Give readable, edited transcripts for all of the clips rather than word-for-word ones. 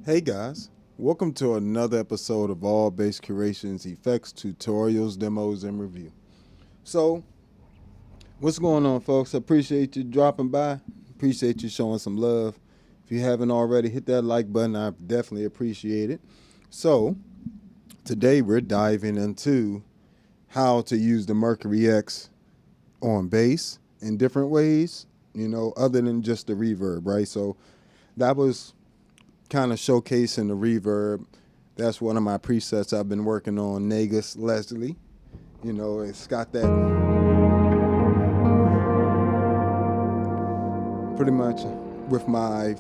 Hey guys, welcome to another episode of All Bass Curations, Effects, Tutorials, Demos, and Review. So, what's going on, folks? I appreciate you dropping by. Appreciate you showing some love. If you haven't already, hit that like button. I definitely appreciate it. So, today we're diving into how to use the Mercury X on bass in different ways, you know, other than just the reverb, right? So, that was kind of showcasing the reverb. That's one of my presets I've been working on, Negus Leslie. You know, it's got that pretty much with my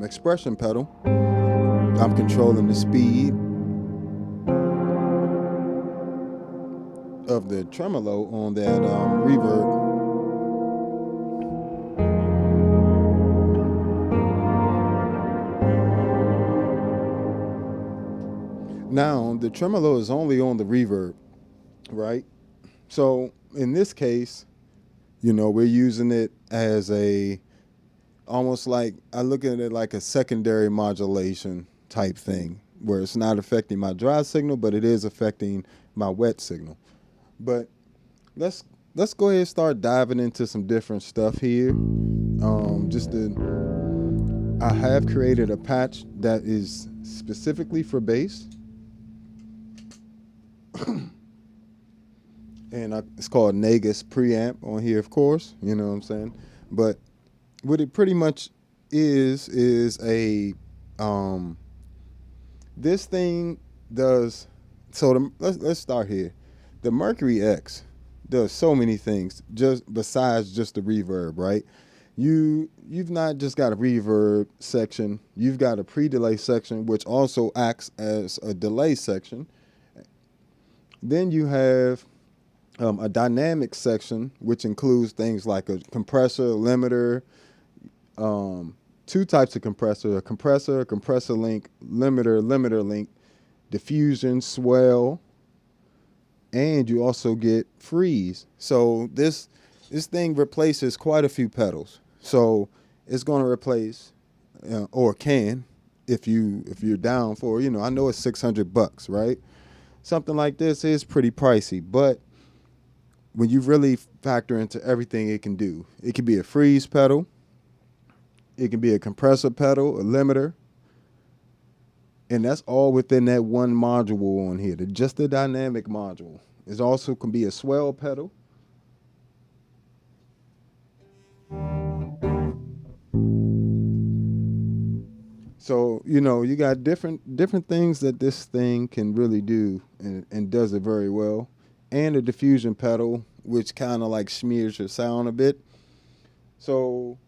expression pedal. I'm controlling the speed of the tremolo on that reverb. Now, the tremolo is only on the reverb, right? So in this case, you know, we're using it as almost like, I look at it like a secondary modulation type thing, where it's not affecting my dry signal, but it is affecting my wet signal. But let's go ahead and start diving into some different stuff here. I have created a patch that is specifically for bass. And it's called Negus preamp on here, of course, you know what I'm saying? But what it pretty much is a, this thing does, so let's start here. The Mercury X does so many things just besides just the reverb, right? You've not just got a reverb section, you've got a pre-delay section, which also acts as a delay section. Then you have a dynamic section, which includes things like a compressor, limiter, two types of compressor, a compressor link, limiter link, diffusion, swell, and you also get freeze. So this thing replaces quite a few pedals. So it's going to replace, or can, if you're down for, you know, I know it's $600, right? something like this is pretty pricey, but when you really factor into everything it can do, it can be a freeze pedal, it can be a compressor pedal, a limiter, and that's all within that one module on here, just the dynamic module. It also can be a swell pedal. So, you got different things that this thing can really do, and does it very well. And a diffusion pedal, which kind of like smears your sound a bit. So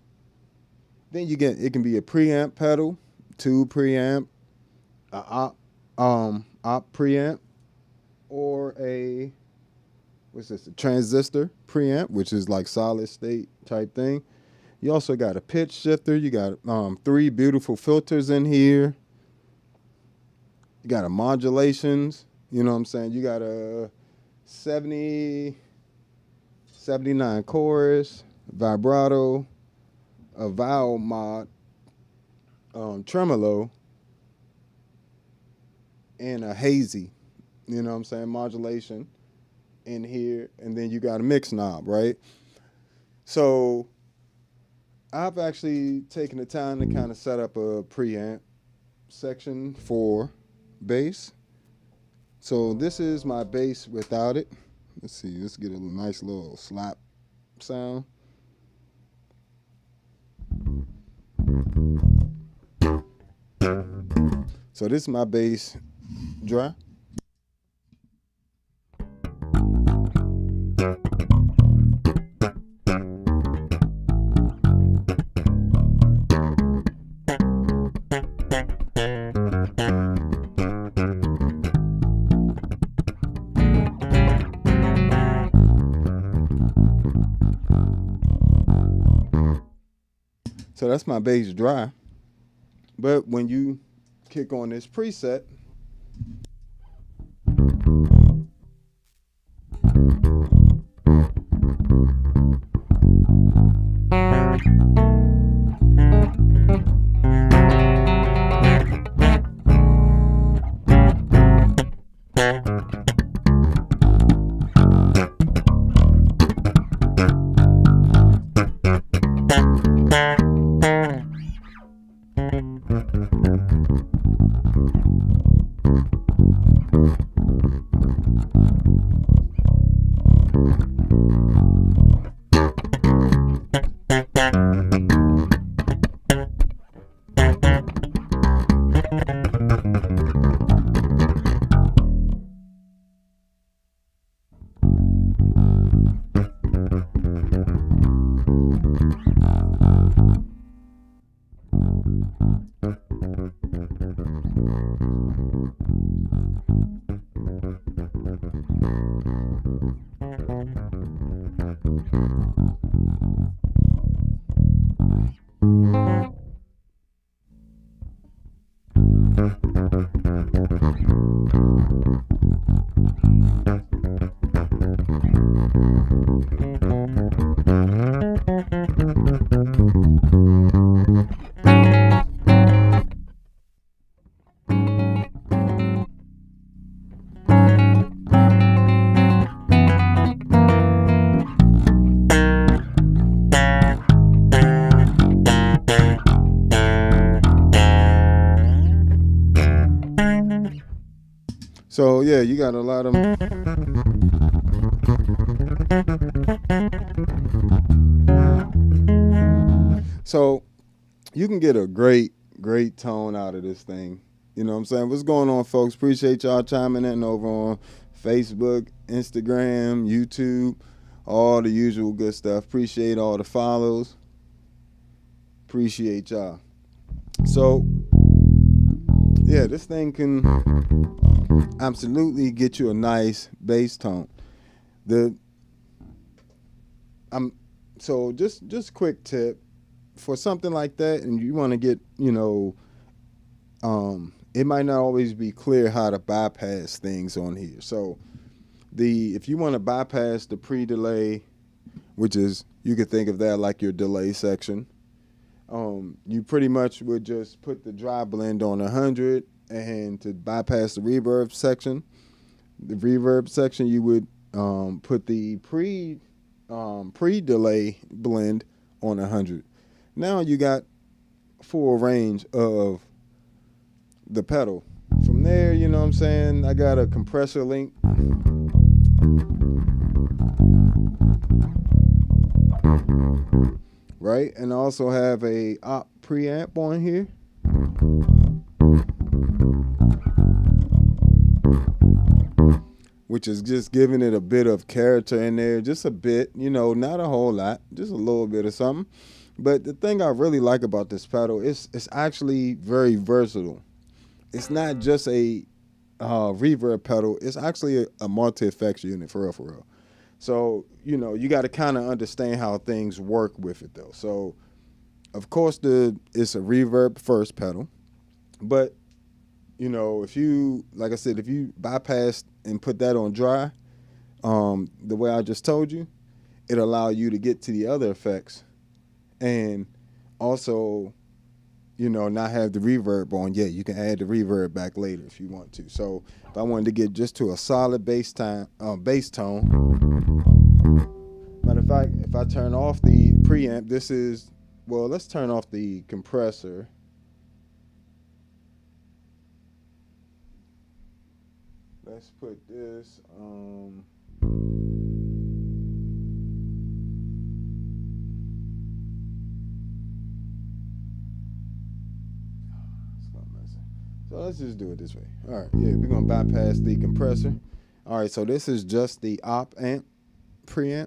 then it can be a preamp pedal, tube preamp, a op preamp, or a transistor preamp, which is like solid state type thing. You also got a pitch shifter. You got 3 beautiful filters in here. You got a modulations. You know what I'm saying? You got a 79 chorus, vibrato, a vowel mod, tremolo, and a hazy. You know what I'm saying? Modulation in here. And then you got a mix knob, right? So I've actually taken the time to kind of set up a preamp section for bass. So this is my bass without it. Let's see, let's get a nice little slap sound. So this is my bass dry. So that's my bass dry. But when you kick on this preset, so yeah, you got a lot of so you can get a great tone out of this thing. You know what I'm saying? What's going on, folks? Appreciate y'all chiming in over on Facebook, Instagram, YouTube, all the usual good stuff. Appreciate all the follows. Appreciate y'all. So yeah, this thing can absolutely get you a nice bass tone. So just quick tip for something like that, and you want to get, it might not always be clear how to bypass things on here. So if you want to bypass the pre-delay, which is, you could think of that like your delay section, you pretty much would just put the dry blend on 100, and to bypass the reverb section, the reverb section, you would put the pre-delay blend on 100. Now you got full range of the pedal. From there, you know what I'm saying, I got a compressor link. Right, and I also have a op preamp on here. Which is just giving it a bit of character in there, just a bit, you know, not a whole lot, just a little bit of something. But the thing I really like about this pedal is it's actually very versatile. It's not just a reverb pedal, it's actually a multi-effects unit, for real, for real. So, you know, you got to kind of understand how things work with it, though. So, of course, it's a reverb first pedal, but you know, if you, like I said, if you bypass and put that on dry, the way I just told you, it'll allow you to get to the other effects and also, you know, not have the reverb on yet. You can add the reverb back later if you want to. So if I wanted to get just to a solid bass tone, matter of fact, if I turn off the preamp, let's turn off the compressor. Let's put this, so let's just do it this way. All right, yeah, we're gonna bypass the compressor. All right, so this is just the op amp preamp.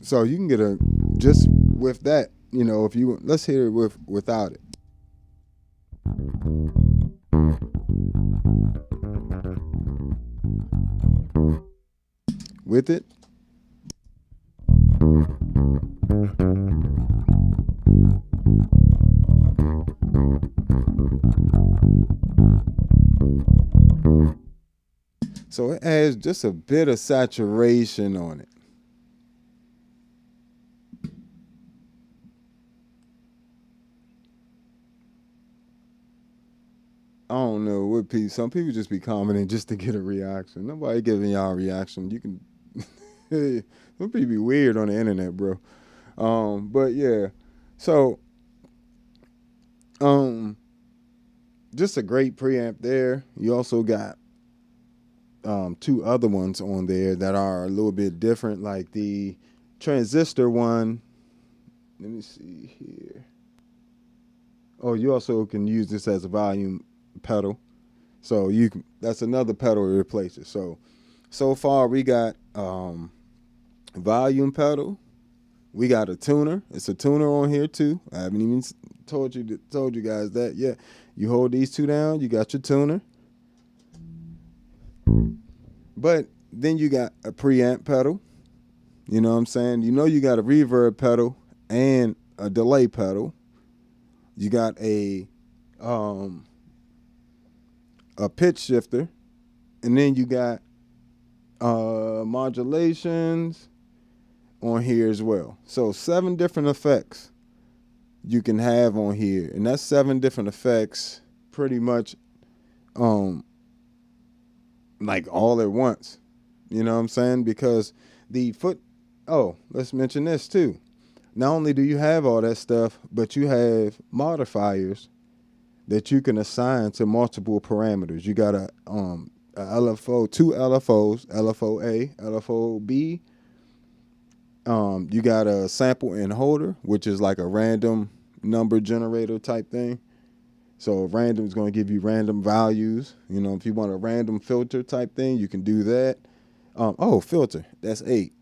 So you can get just with that, you know, if you, let's hear it without it. With it. So it has just a bit of saturation on it. I don't know what people. Some people just be commenting just to get a reaction. Nobody giving y'all a reaction. You can. Some people be weird on the internet, bro. But yeah, so just a great preamp there. You also got two other ones on there that are a little bit different, like the transistor one. Let me see here. Oh, you also can use this as a volume pedal, so you can, that's another pedal to replace it. So far we got volume pedal, we got a tuner. It's a tuner on here too. I haven't even told you guys that yet. You hold these two down, you got your tuner. But then you got a preamp pedal, you know what I'm saying? You know, you got a reverb pedal and a delay pedal. You got a pitch shifter, and then you got modulations on here as well. So 7 different effects you can have on here, and that's 7 different effects pretty much like all at once. You know what I'm saying? Because let's mention this too. Not only do you have all that stuff, but you have modifiers that you can assign to multiple parameters. You got a LFO, 2 LFOs, LFO A, LFO B. You got a sample and holder, which is like a random number generator type thing. So random is going to give you random values. You know, if you want a random filter type thing, you can do that. Oh, filter. That's 8.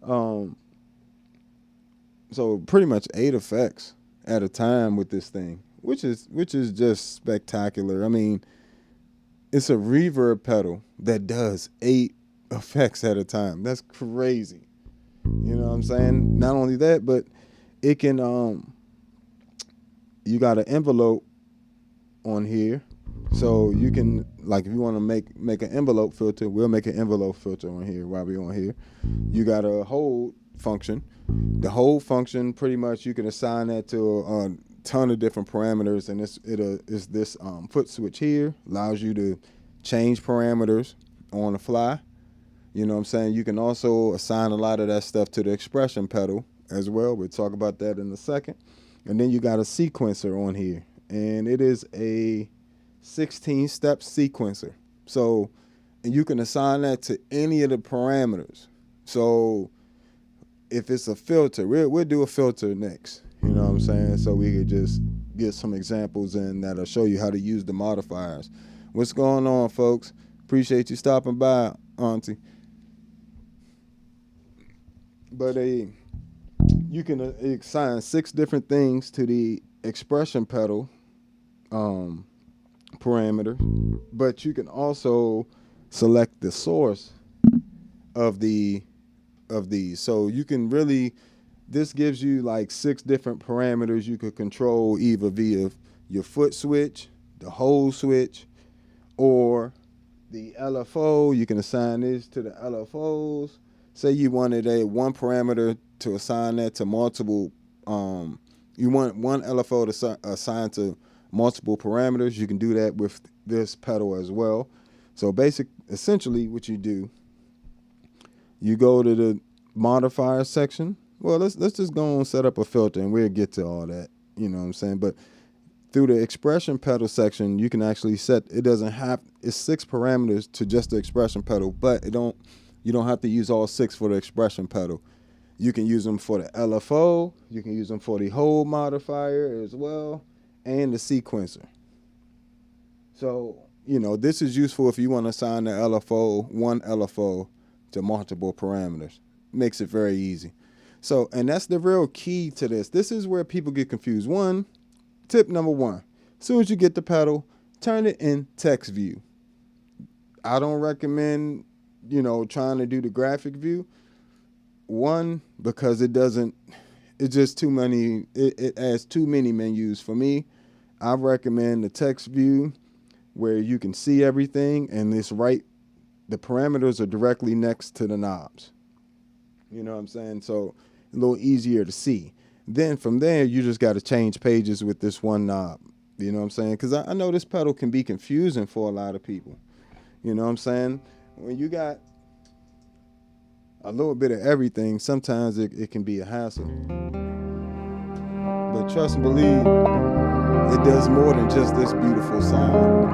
Um, so pretty much 8 effects at a time with this thing, which is just spectacular. I mean, it's a reverb pedal that does 8 effects at a time. That's crazy. You know what I'm saying? Not only that, but it can you got an envelope on here. So you can, like, if you want to make an envelope filter, we'll make an envelope filter on here while we're on here. You got a hold function. The hold function, pretty much you can assign that to a ton of different parameters, and it's this foot switch here, allows you to change parameters on the fly. You know what I'm saying? You can also assign a lot of that stuff to the expression pedal as well. We'll talk about that in a second. And then you got a sequencer on here, and it is a 16-step sequencer. So, and you can assign that to any of the parameters. So if it's a filter, we'll do a filter next. You know what I'm saying? So we could just get some examples in that'll show you how to use the modifiers. What's going on, folks? Appreciate you stopping by, Auntie. But you can assign 6 different things to the expression pedal parameter, but you can also select the source of these. So you can really, this gives you like 6 different parameters you could control either via your foot switch, the hold switch, or the LFO. You can assign this to the LFOs. Say you wanted one parameter to assign that to multiple, you want one LFO to assign to multiple parameters, you can do that with this pedal as well. So essentially what you do, you go to the modifier section. Well, let's just go and set up a filter, and we'll get to all that, you know what I'm saying? But through the expression pedal section, you can actually set, it's 6 parameters to just the expression pedal, but you don't have to use all 6 for the expression pedal. You can use them for the LFO, you can use them for the hold modifier as well, and the sequencer. So, this is useful if you want to assign the one LFO to multiple parameters. Makes it very easy. So, and that's the real key to this. This is where people get confused. Tip number 1, as soon as you get the pedal, turn it in text view. I don't recommend, trying to do the graphic view. 1, because it's just too many, it adds too many menus for me. I recommend the text view where you can see everything, and the parameters are directly next to the knobs. You know what I'm saying? So a little easier to see. Then from there, you just got to change pages with this one knob. You know what I'm saying? Because I know this pedal can be confusing for a lot of people. You know what I'm saying? When you got a little bit of everything, sometimes it can be a hassle. But trust and believe, it does more than just this beautiful sound.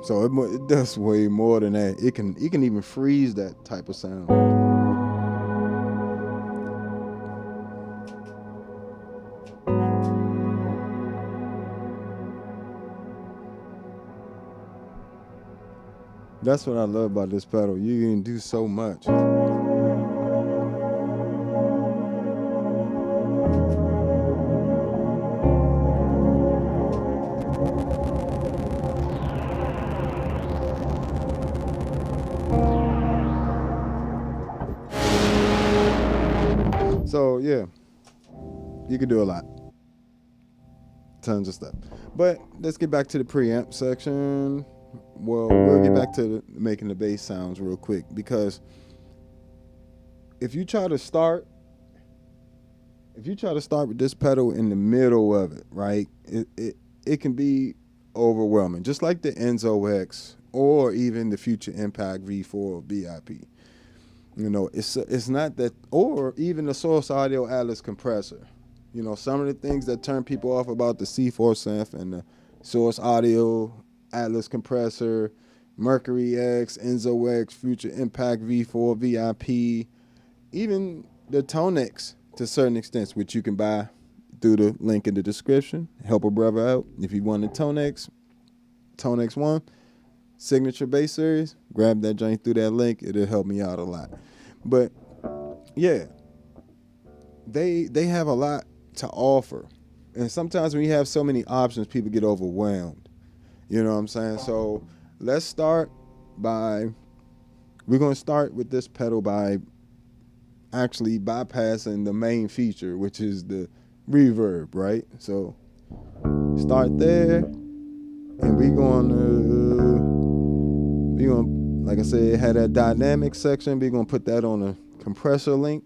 So it does way more than that. It can even freeze that type of sound. That's what I love about this pedal. You can do so much. So yeah, you can do a lot. Tons of stuff. But let's get back to the preamp section. Well, we'll get back to making the bass sounds real quick, because if you try to start with this pedal in the middle of it, right, it can be overwhelming, just like the Enzo X or even the Future Impact V4 VIP. You know, it's not that, or even the Source Audio Atlas compressor. You know, some of the things that turn people off about the C4 synth and the Source Audio Atlas compressor, Mercury X, Enzo X, Future Impact V4 VIP, even the ToneX to certain extents, which you can buy through the link in the description. Help a brother out. If you want the ToneX 1, signature bass series, grab that joint through that link. It'll help me out a lot. But yeah, they have a lot to offer, and sometimes when you have so many options, people get overwhelmed. You know what I'm saying? So let's start by, we're going to start with this pedal by actually bypassing the main feature, which is the reverb, right? So start there, and we're going to, like I said, have that dynamic section. We're going to put that on a compressor link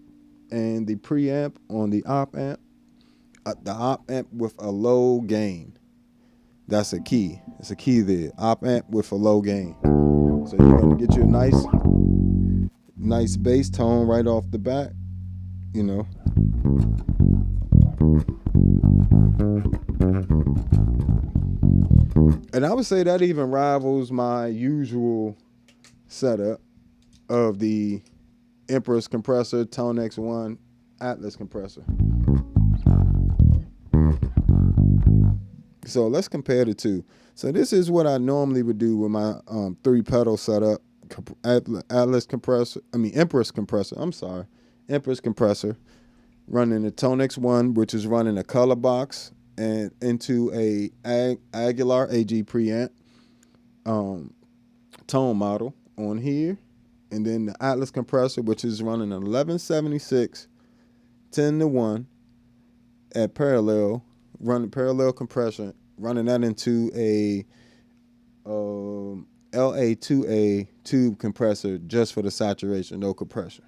and the preamp on the op amp. The op amp with a low gain. That's a key. It's a key there. Op amp with a low gain. So you're going to get you a nice bass tone right off the bat, you know. And I would say that even rivals my usual setup of the Empress compressor, ToneX 1 Atlas compressor. So let's compare the two. So this is what I normally would do with my 3-pedal setup. Empress compressor, running the ToneX 1, which is running a color box and into a Aguilar AG preamp tone model on here, and then the Atlas compressor, which is running an 1176 10-to-1 at parallel, running parallel compression, running that into a LA2A tube compressor just for the saturation, no compression.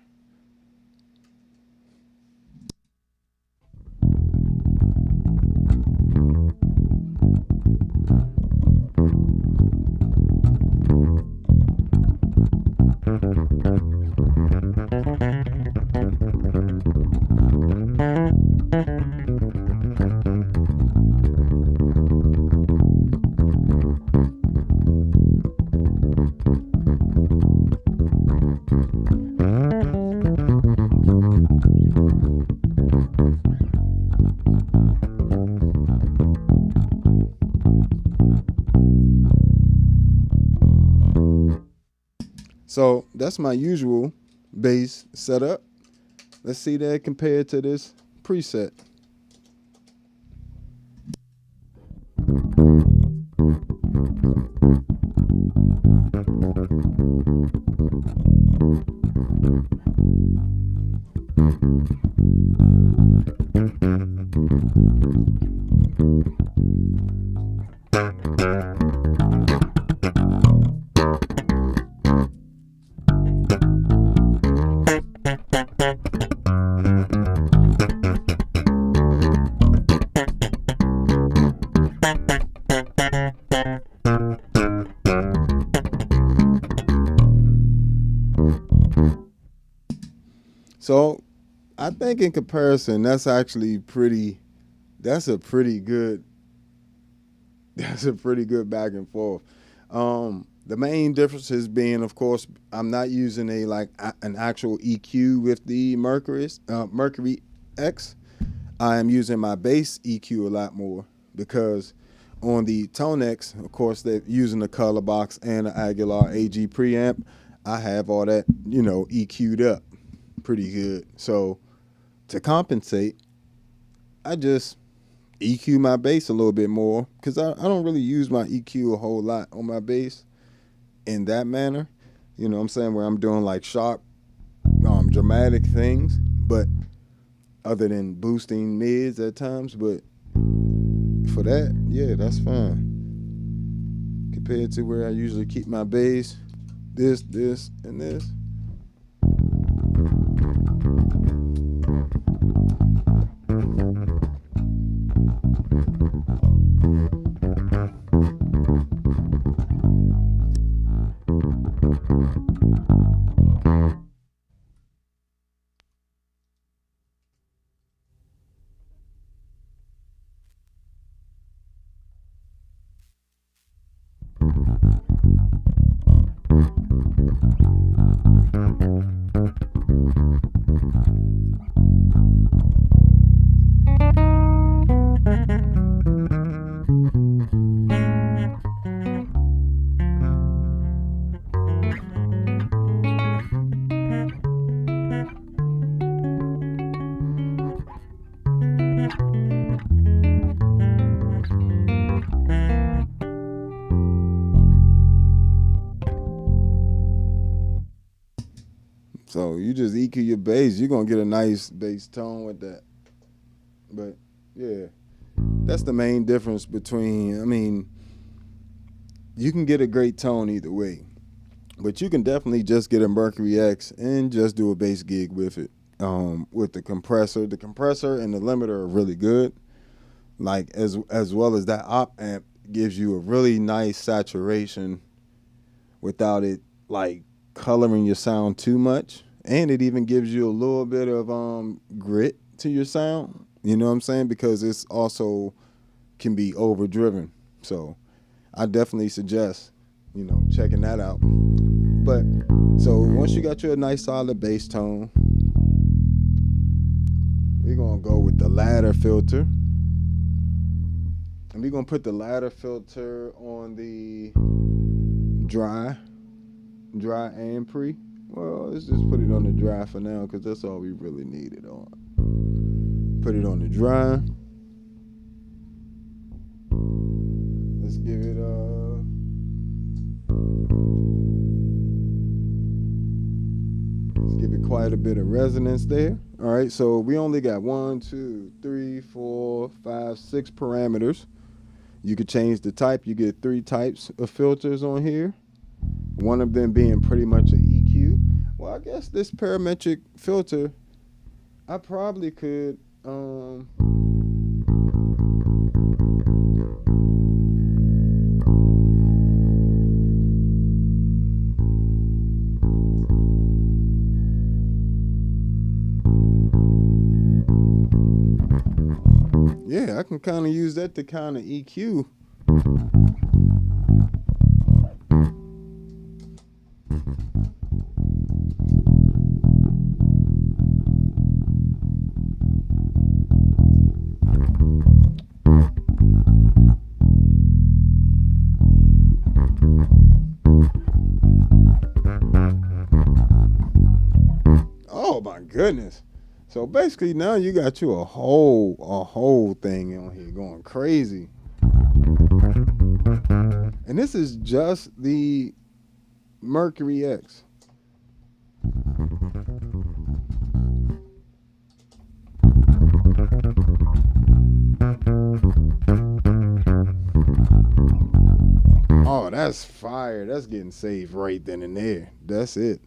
So that's my usual bass setup. Let's see that compared to this preset. So I think in comparison, that's a pretty good back and forth. The main differences being, of course, I'm not using an actual EQ with the Mercury X. I am using my bass EQ a lot more, because on the ToneX, of course, they're using the color box and the Aguilar AG preamp. I have all that, EQ'd up pretty good. So to compensate, I just EQ my bass a little bit more, because I don't really use my EQ a whole lot on my bass in that manner. You know what I'm saying? Where I'm doing like sharp, dramatic things, but other than boosting mids at times. But for that, yeah, that's fine. Compared to where I usually keep my bass, this, and this. So you just EQ your bass, you're gonna get a nice bass tone with that. But yeah, that's the main difference between. I mean, you can get a great tone either way, but you can definitely just get a Mercury X and just do a bass gig with it. With the compressor and the limiter are really good. Like as well as that op amp gives you a really nice saturation without it like coloring your sound too much, and it even gives you a little bit of grit to your sound. You know what I'm saying? Because it's also can be overdriven. So I definitely suggest checking that out. But so once you got your nice solid bass tone, we're gonna go with the ladder filter, and we're gonna put the ladder filter on the dry and pre. Well, let's just put it on the dry for now because that's all we really need it on. Put it on the dry. Let's give it quite a bit of resonance there. All right, so we only got 1, 2, 3, 4, 5, 6 parameters. You could change the type. You get 3 types of filters on here. One of them being pretty much an EQ. Well, I guess this parametric filter, I probably could yeah, I can kind of use that to kind of EQ. Oh my goodness. So basically now you got you a whole thing on here going crazy. And this is just the Mercury X. Oh, that's fire. That's getting saved right then and there. That's it.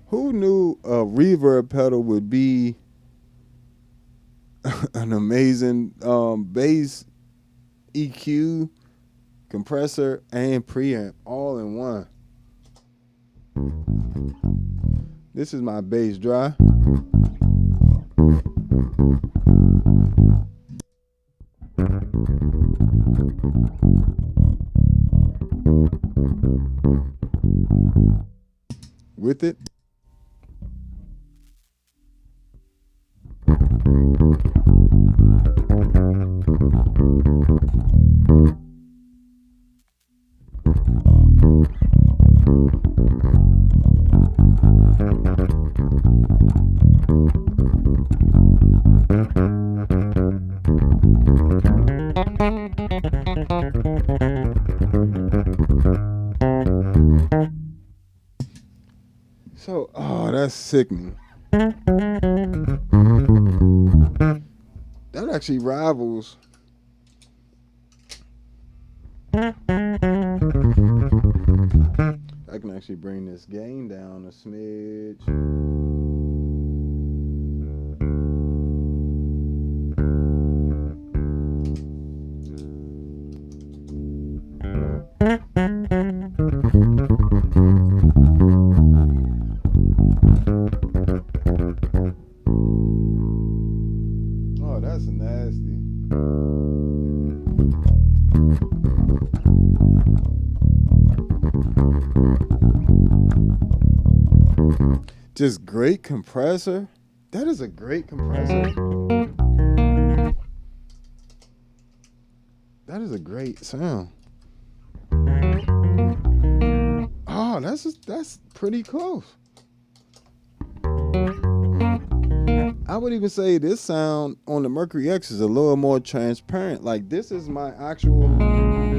Who knew a reverb pedal would be an amazing bass, EQ, compressor, and preamp all in one? This is my bass dry. With it. So, oh, that's sickening. That actually rivals. I can actually bring this gain down a smidge. Oh, that's nasty. Just great compressor. That is a great compressor. That is a great sound. Oh, that's pretty close. I would even say this sound on the Mercury X is a little more transparent. Like this is my actual.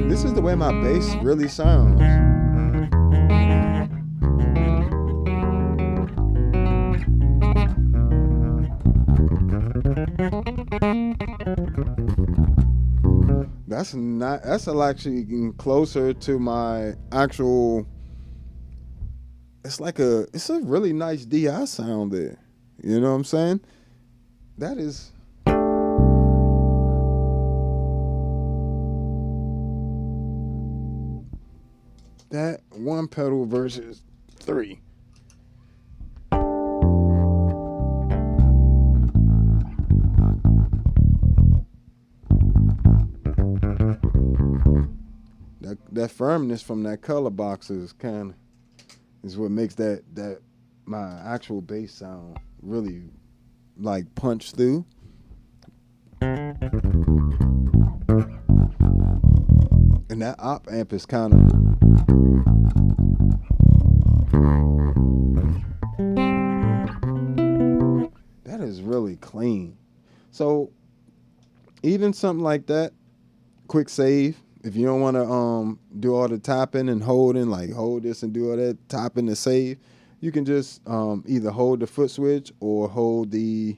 This is the way my bass really sounds. That's not. That's actually getting closer to my actual. It's like a. It's a really nice DI sound there. You know what I'm saying? That is. That one pedal versus three. That firmness from that color box is what makes that my actual bass sound really like punch through. And that op amp is kind of that is really clean. So even something like that, quick save. If you don't want to do all the tapping and holding, like hold this and do all that tapping to save, you can just either hold the foot switch or hold the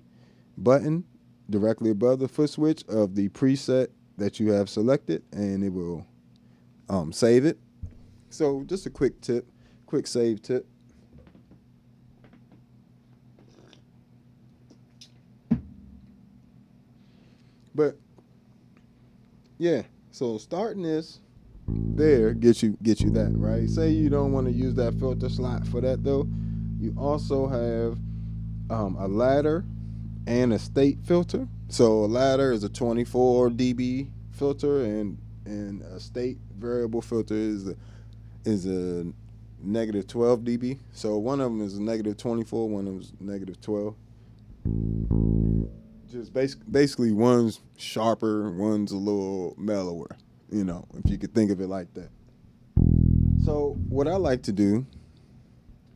button directly above the foot switch of the preset that you have selected, and it will save it. So just a quick save tip. But yeah, so starting this there gets you that, right? Say you don't want to use that filter slot for that though. You also have a ladder and a state filter. So a ladder is a 24 dB filter, and a state variable filter is a negative 12 dB. So one of them is a negative 24, one of them is negative 12. Just basically one's sharper, one's a little mellower, you know, if you could think of it like that. So what I like to do,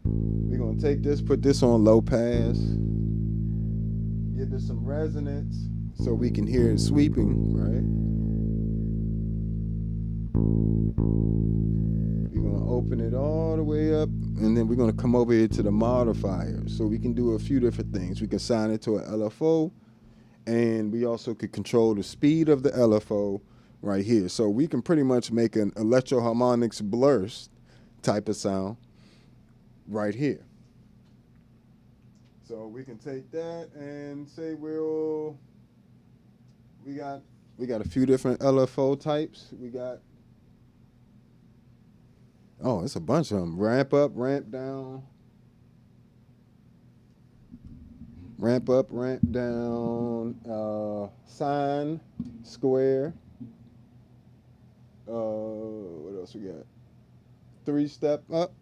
we're going to take this, put this on low pass, give it some resonance so we can hear it sweeping, right? We're going to open it all the way up, and then we're going to come over here to the modifier. So we can do a few different things. We can assign it to an LFO, and we also could control the speed of the LFO right here. So we can pretty much make an electro-harmonics blurst type of sound right here. So we can take that and say we got a few different LFO types. We got, oh, it's a bunch of them. Ramp up, ramp down. Ramp up, ramp down, sine, square. What else we got? 3-step up,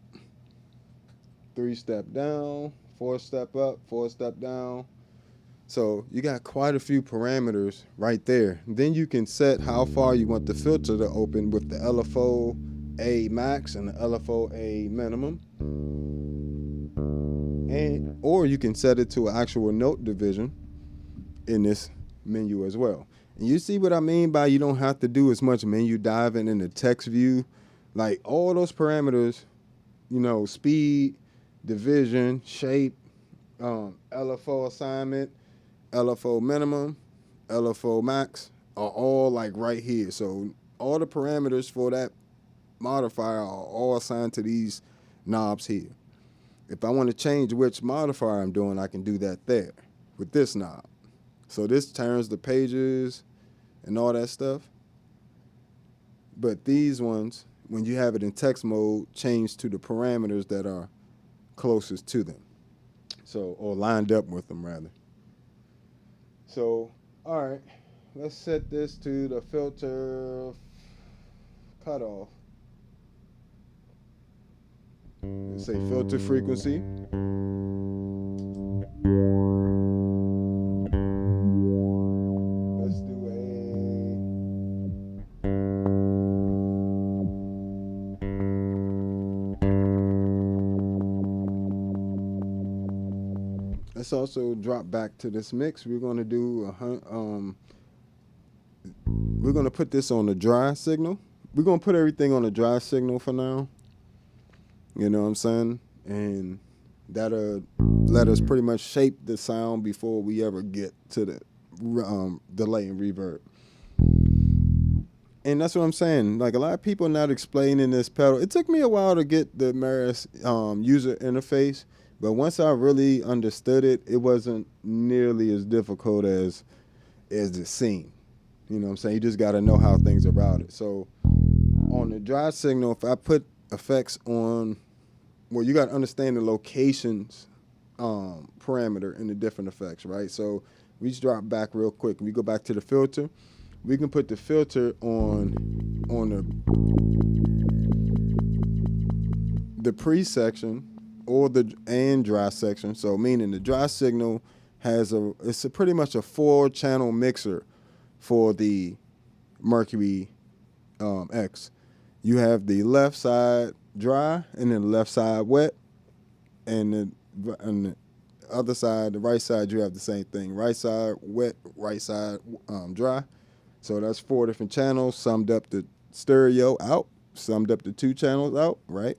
3-step down, 4-step up, 4-step down. So you got quite a few parameters right there. Then you can set how far you want the filter to open with the LFO A max and the LFO A minimum. Or you can set it to an actual note division in this menu as well. And you see what I mean by you don't have to do as much menu diving in the text view. Like all those parameters, you know, speed, division, shape, LFO assignment, LFO minimum, LFO max are all like right here. So all the parameters for that modifier are all assigned to these knobs here. If I want to change which modifier I'm doing, I can do that there with this knob. So this turns the pages and all that stuff. But these ones, when you have it in text mode, change to the parameters that are closest to them. So, or lined up with them rather. So, all right, let's set this to the filter cutoff. Let's say filter frequency. Let's do let's also drop back to this mix. We're going to do we're going to put this on the dry signal. We're going to put everything on the dry signal for now. You know what I'm saying? And that'll let us pretty much shape the sound before we ever get to the delay and reverb. And that's what I'm saying. Like, a lot of people not explaining this pedal. It took me a while to get the Meris user interface, but once I really understood it, it wasn't nearly as difficult as it seemed. You know what I'm saying? You just got to know how things are routed. So on the dry signal, if I put effects on, well, you got to understand the locations parameter in the different effects, right? So we just drop back real quick. We go back to the filter. We can put the filter on the pre section or the and dry section. So meaning the dry signal has it's pretty much a 4-channel mixer for the Mercury X. You have the left side dry and then the left side wet, and the other side, the right side, you have the same thing. Right side wet, right side dry. So that's 4 different channels, summed up the stereo out, summed up the 2 channels out, right?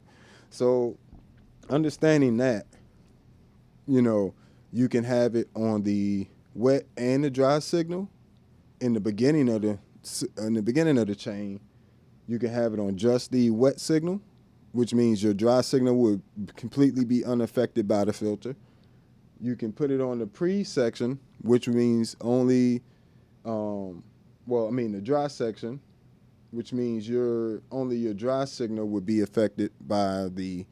So understanding that, you know, you can have it on the wet and the dry signal. In the beginning of the chain, you can have it on just the wet signal, which means your dry signal would completely be unaffected by the filter. You can put it on the pre section, which means only the dry section, which means your dry signal would be affected by the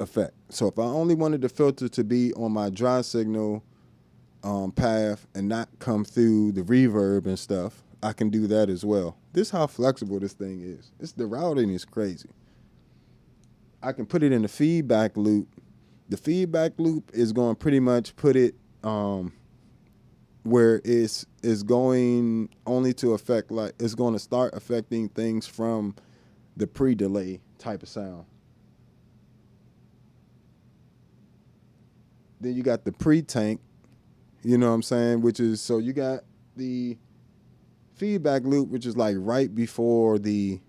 effect. So if I only wanted the filter to be on my dry signal path and not come through the reverb and stuff, I can do that as well. This is how flexible this thing is. The routing is crazy. I can put it in the feedback loop. The feedback loop is going to pretty much put it where it's going only to affect, like, it's going to start affecting things from the pre-delay type of sound. Then you got the pre-tank, you know what I'm saying, which is, so you got the feedback loop, which is like right before the,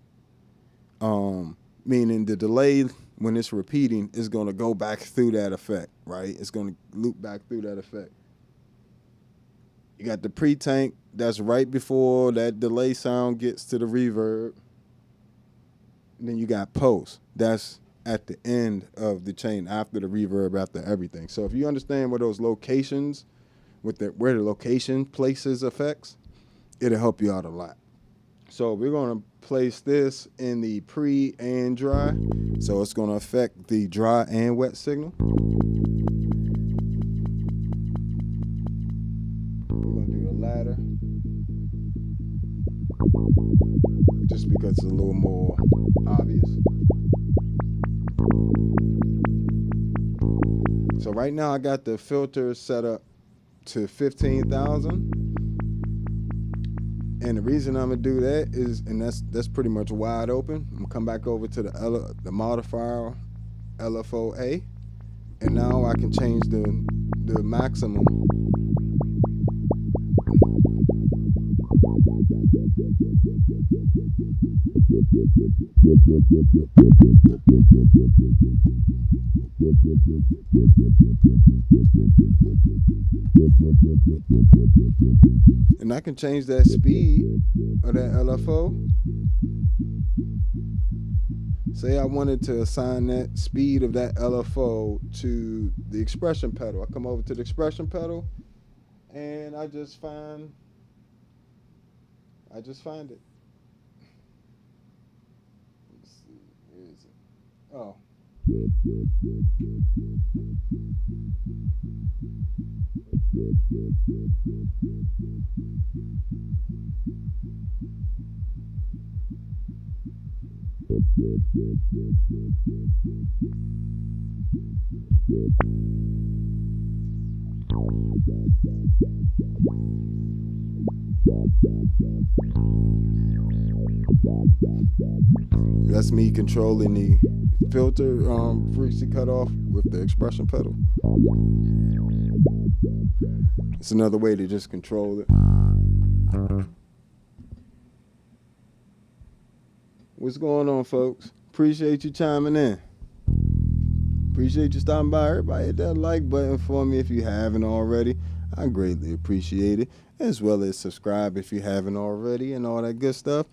meaning the delay when it's repeating is going to go back through that effect, right? It's going to loop back through that effect. You got the pre-tank, that's right before that delay sound gets to the reverb. And then you got post, that's at the end of the chain, after the reverb, after everything. So if you understand where those locations, where the location places effects, it'll help you out a lot. So we're going to place this in the pre and dry. So it's going to affect the dry and wet signal. We're going to do the latter, just because it's a little more obvious. So right now I got the filter set up to 15,000. And the reason I'm gonna do that is, and that's pretty much wide open. I'm gonna come back over to the modifier LFO-A, and now I can change the maximum. And I can change that speed of that LFO. Say I wanted to assign that speed of that LFO to the expression pedal. I come over to the expression pedal and I just find it. Oh. That's me controlling the filter frequency cutoff with the expression pedal. It's another way to just control it. What's going on, folks? Appreciate you chiming in. Appreciate you stopping by. Everybody hit that like button for me if you haven't already. I greatly appreciate it. As well as subscribe if you haven't already and all that good stuff.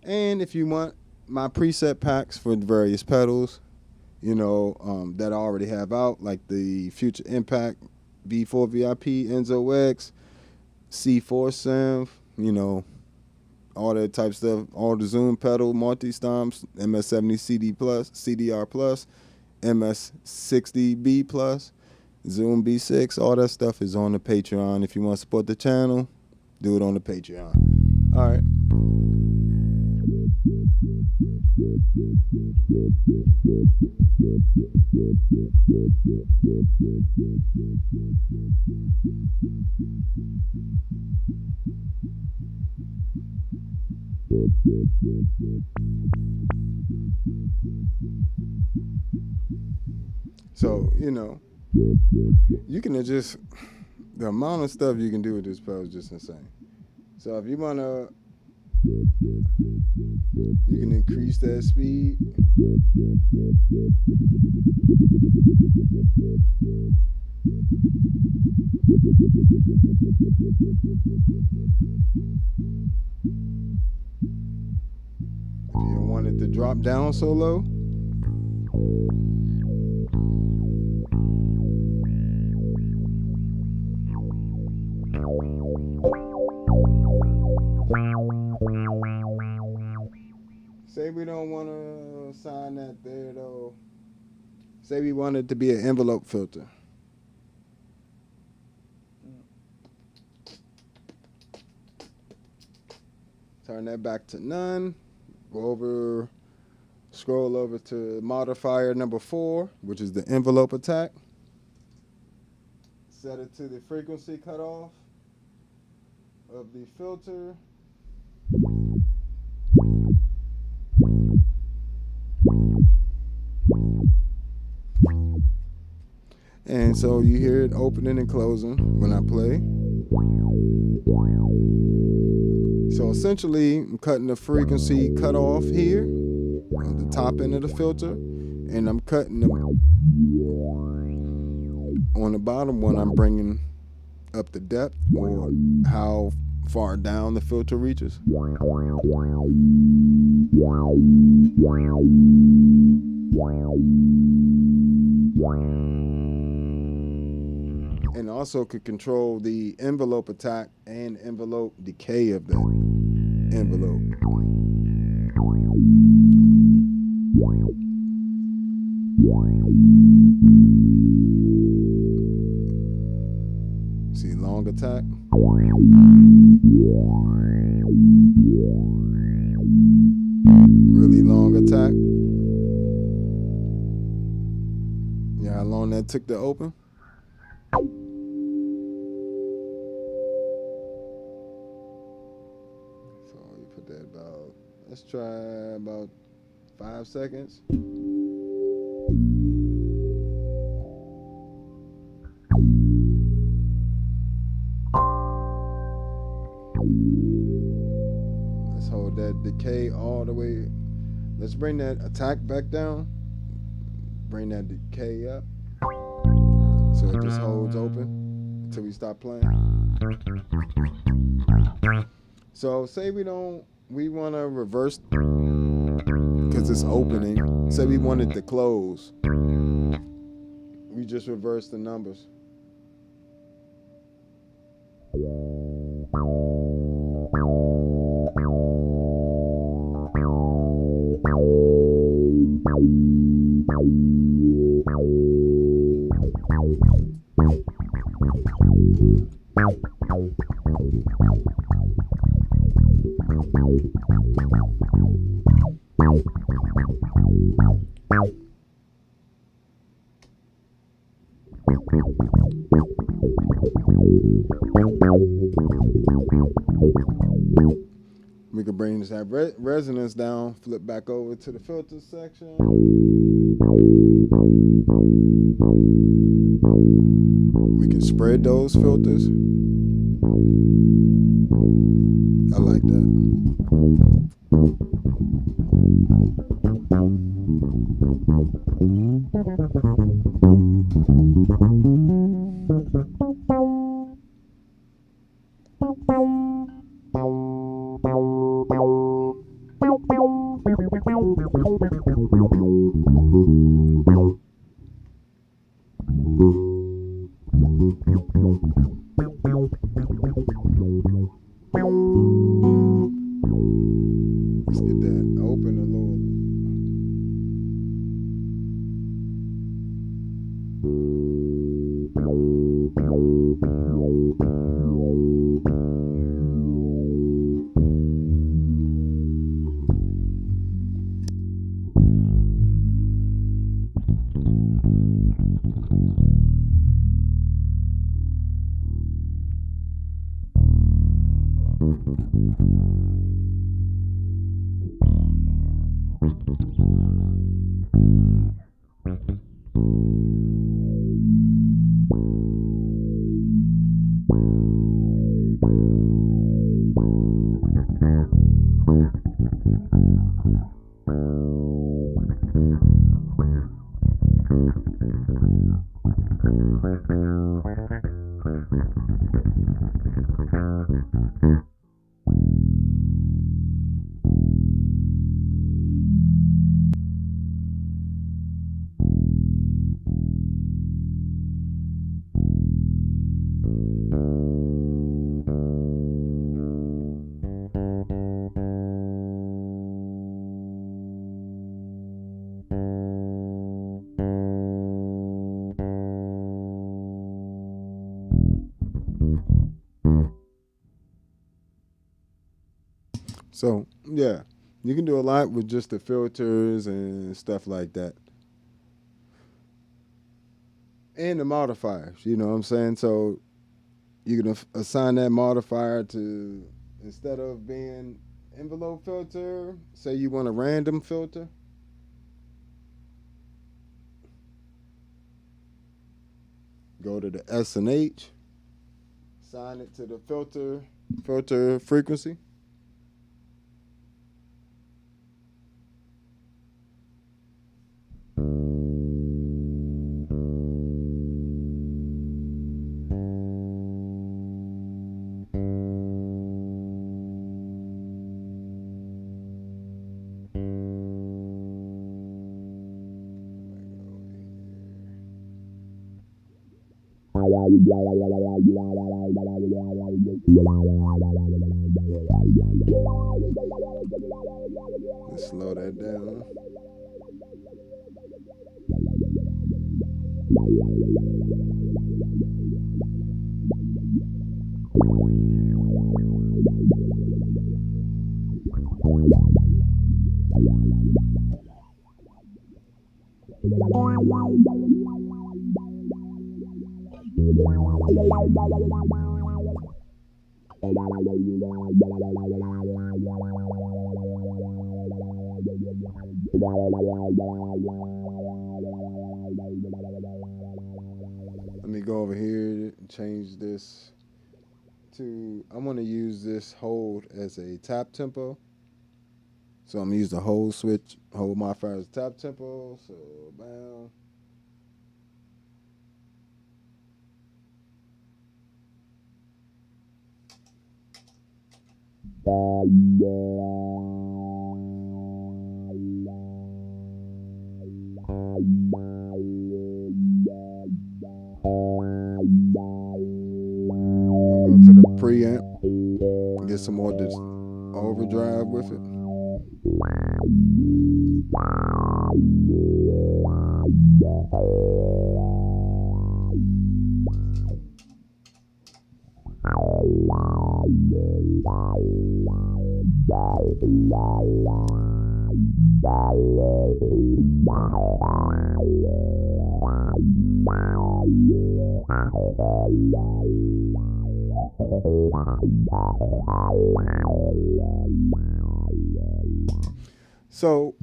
And if you want my preset packs for the various pedals, you know, that I already have out, like the Future Impact V4 VIP, Enzo X, C4 Synth, you know, all that type of stuff, all the Zoom pedal, multi-stomps, MS-70 plus, CDR plus, MS-60B plus, Zoom B6, all that stuff is on the Patreon. If you want to support the channel, do it on the Patreon. All right. So, you know, you can just, the amount of stuff you can do with this pedal is just insane. So if you want to, you can increase that speed. If you don't want it to drop down so low, say we don't want to assign that there though. Say we want it to be an envelope filter. Turn that back to none. Go over, scroll over to modifier number 4, which is the envelope attack. Set it to the frequency cutoff of the filter. And so you hear it opening and closing when I play. So essentially, I'm cutting the frequency cutoff here on the top end of the filter, and I'm cutting them on the bottom one. I'm bringing up the depth or how far down the filter reaches. And also could control the envelope attack and envelope decay of the envelope. See, long attack. Really long attack. Yeah, how long that took to open? So you put that about, let's try about 5 seconds. Let's hold that decay all the way. Let's bring that attack back down. Bring that decay up. So it just holds open until we stop playing. So say we want to reverse, because it's opening. Say we want it to close. We just reverse the numbers. We can bring that resonance down, flip back over to the filter section. We can spread those filters. I like that. Let's get that open a little. So, yeah, you can do a lot with just the filters and stuff like that. And the modifiers, you know what I'm saying? So, you can assign that modifier to, instead of being envelope filter, say you want a random filter. Go to the S and H, assign it to the filter frequency. Let's slow that down. Let me go over here and change this to, I want to use this hold as a tap tempo. So I'm going to use the hold switch, hold modifier as tap tempo. So, bam. Go to the preamp, get some more overdrive with it. So,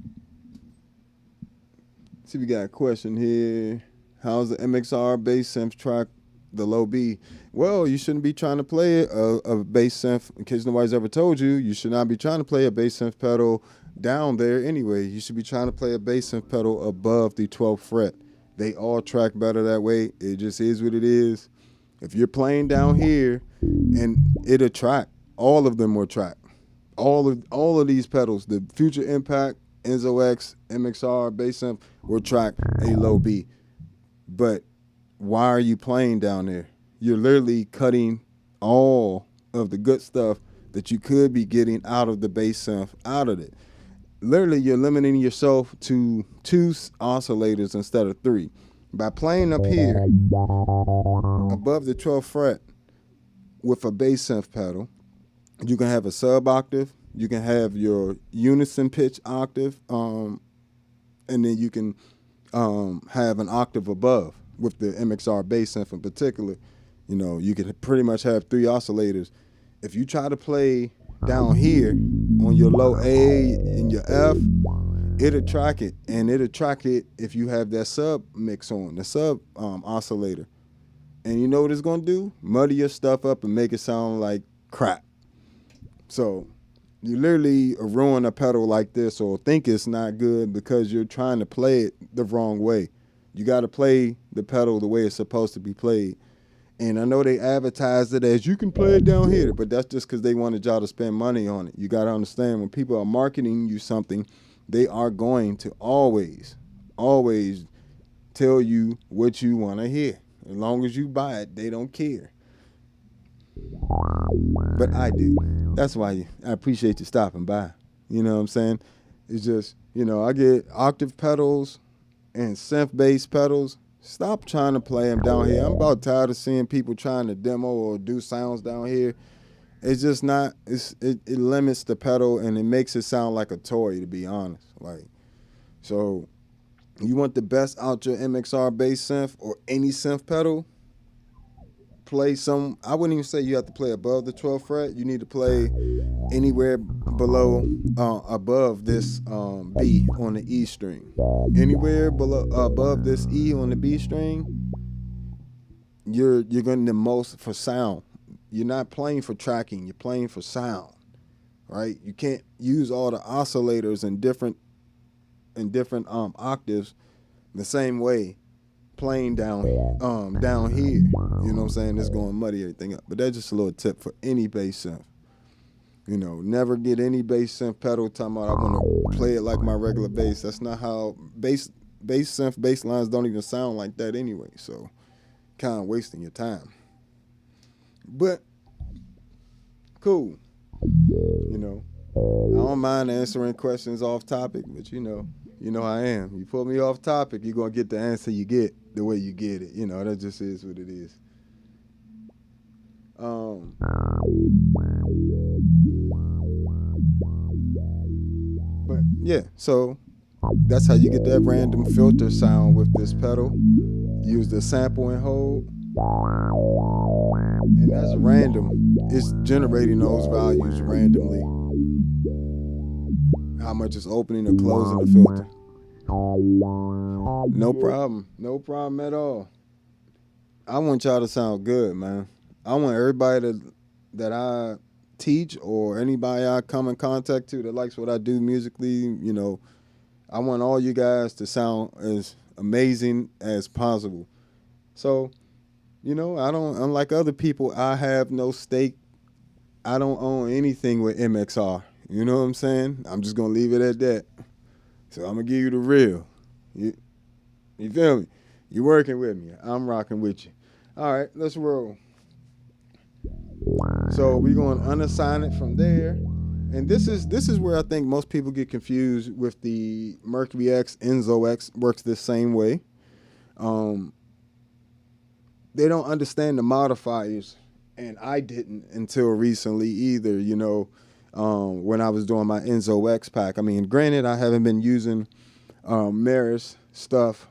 see, we got a question here. How's the MXR bass synth track the low B? Well, you shouldn't be trying to play a bass synth. In case nobody's ever told you, you should not be trying to play a bass synth pedal down there anyway. You should be trying to play a bass synth pedal above the 12th fret. They all track better that way. It just is what it is. If you're playing down here, and it'll track, all of them will track. All of these pedals, the Future Impact, Enzo X, MXR, bass synth, will track a low B. But why are you playing down there? You're literally cutting all of the good stuff that you could be getting out of the bass synth out of it. Literally, you're limiting yourself to 2 oscillators instead of 3. By playing up here above the 12th fret with a bass synth pedal, you can have a sub octave, you can have your unison pitch octave, and then you can have an octave above with the MXR bass synth in particular. You know, you can pretty much have 3 oscillators. If you try to play down here on your low A and your F, it'll track it, and it'll track it if you have that sub mix on, the sub oscillator. And you know what it's gonna do? Muddy your stuff up and make it sound like crap. So you literally ruin a pedal like this or think it's not good because you're trying to play it the wrong way. You gotta play the pedal the way it's supposed to be played. And I know they advertised it as you can play it down here, but that's just because they wanted y'all to spend money on it. You gotta understand, when people are marketing you something, they are going to always tell you what you want to hear. As long as you buy it, they don't care. But I do. That's why I appreciate you stopping by. You know what I'm saying? It's just, you know, I get octave pedals and synth bass pedals. Stop trying to play them down here. I'm about tired of seeing people trying to demo or do sounds down here. It's just not, it limits the pedal and it makes it sound like a toy, to be honest. Like, so you want the best out your MXR bass synth or any synth pedal, play some, I wouldn't even say you have to play above the 12th fret. You need to play anywhere below, above this B on the E string. Anywhere below, above this E on the B string, you're getting the most for sound. You're not playing for tracking, you're playing for sound, right? You can't use all the oscillators in different octaves the same way playing down here. You know what I'm saying? It's going to muddy everything up. But that's just a little tip for any bass synth. You know, never get any bass synth pedal talking about I want to play it like my regular bass. That's not how bass synth bass lines don't even sound like that anyway. So kind of wasting your time. But cool. You know, I don't mind answering questions off topic, but you know how I am. You put me off topic, you're going to get the answer you get the way you get it. You know, that just is what it is. But yeah, so that's how you get that random filter sound with this pedal. Use the sample and hold. And that's random. It's generating those values randomly. How much is opening or closing the filter. No problem. No problem at all. I want y'all to sound good, man. I want everybody that I teach or anybody I come in contact to that likes what I do musically, you know, I want all you guys to sound as amazing as possible. So, you know, I don't, unlike other people, I have no stake. I don't own anything with MXR. You know what I'm saying? I'm just going to leave it at that. So I'm going to give you the real. You feel me? You working with me. I'm rocking with you. All right, let's roll. So we're going to unassign it from there. And this is where I think most people get confused with the Mercury X. Enzo X works the same way. Um, they don't understand the modifiers, and I didn't until recently either. When I was doing my Enzo X pack. I mean, granted, I haven't been using Meris stuff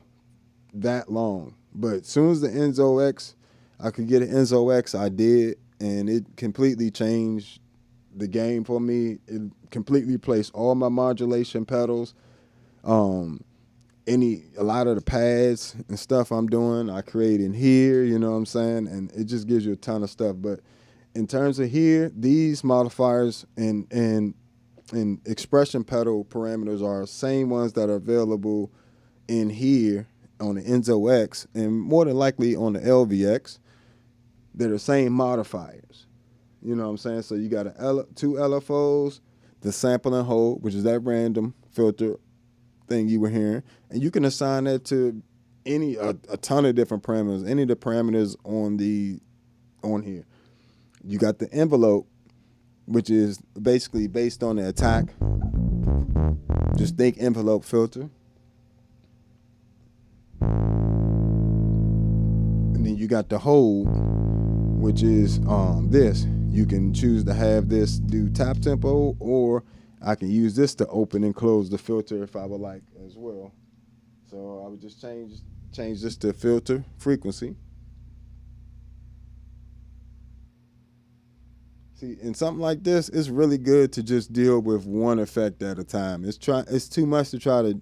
that long, but as soon as the Enzo X, I could get an Enzo X, I did, and it completely changed the game for me. It completely replaced all my modulation pedals. A lot of the pads and stuff I'm doing, I create in here, you know what I'm saying? And it just gives you a ton of stuff. But in terms of here, these modifiers and expression pedal parameters are the same ones that are available in here on the Enzo X and more than likely on the LVX. They're the same modifiers. You know what I'm saying? So you got two LFOs, the sample and hold, which is that random filter thing you were hearing, and you can assign that to a ton of different parameters, any of the parameters on here. You got the envelope, which is basically based on the attack. Just think envelope filter. And then you got the hold, which is this. You can choose to have this do tap tempo, or I can use this to open and close the filter if I would like as well. So I would just change this to filter frequency. See, in something like this, it's really good to just deal with one effect at a time. It's too much to try to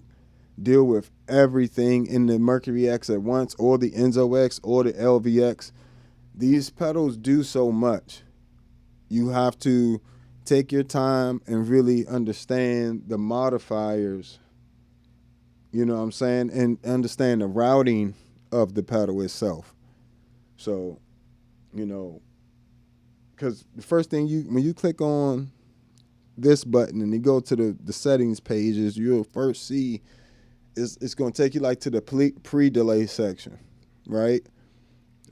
deal with everything in the Mercury X at once, or the Enzo X, or the LVX. These pedals do so much. You have to take your time and really understand the modifiers, you know what I'm saying, and understand the routing of the pedal itself. So, because the first thing when you click on this button and you go to the settings pages, you'll first see it's going to take you like to the pre-delay section, right?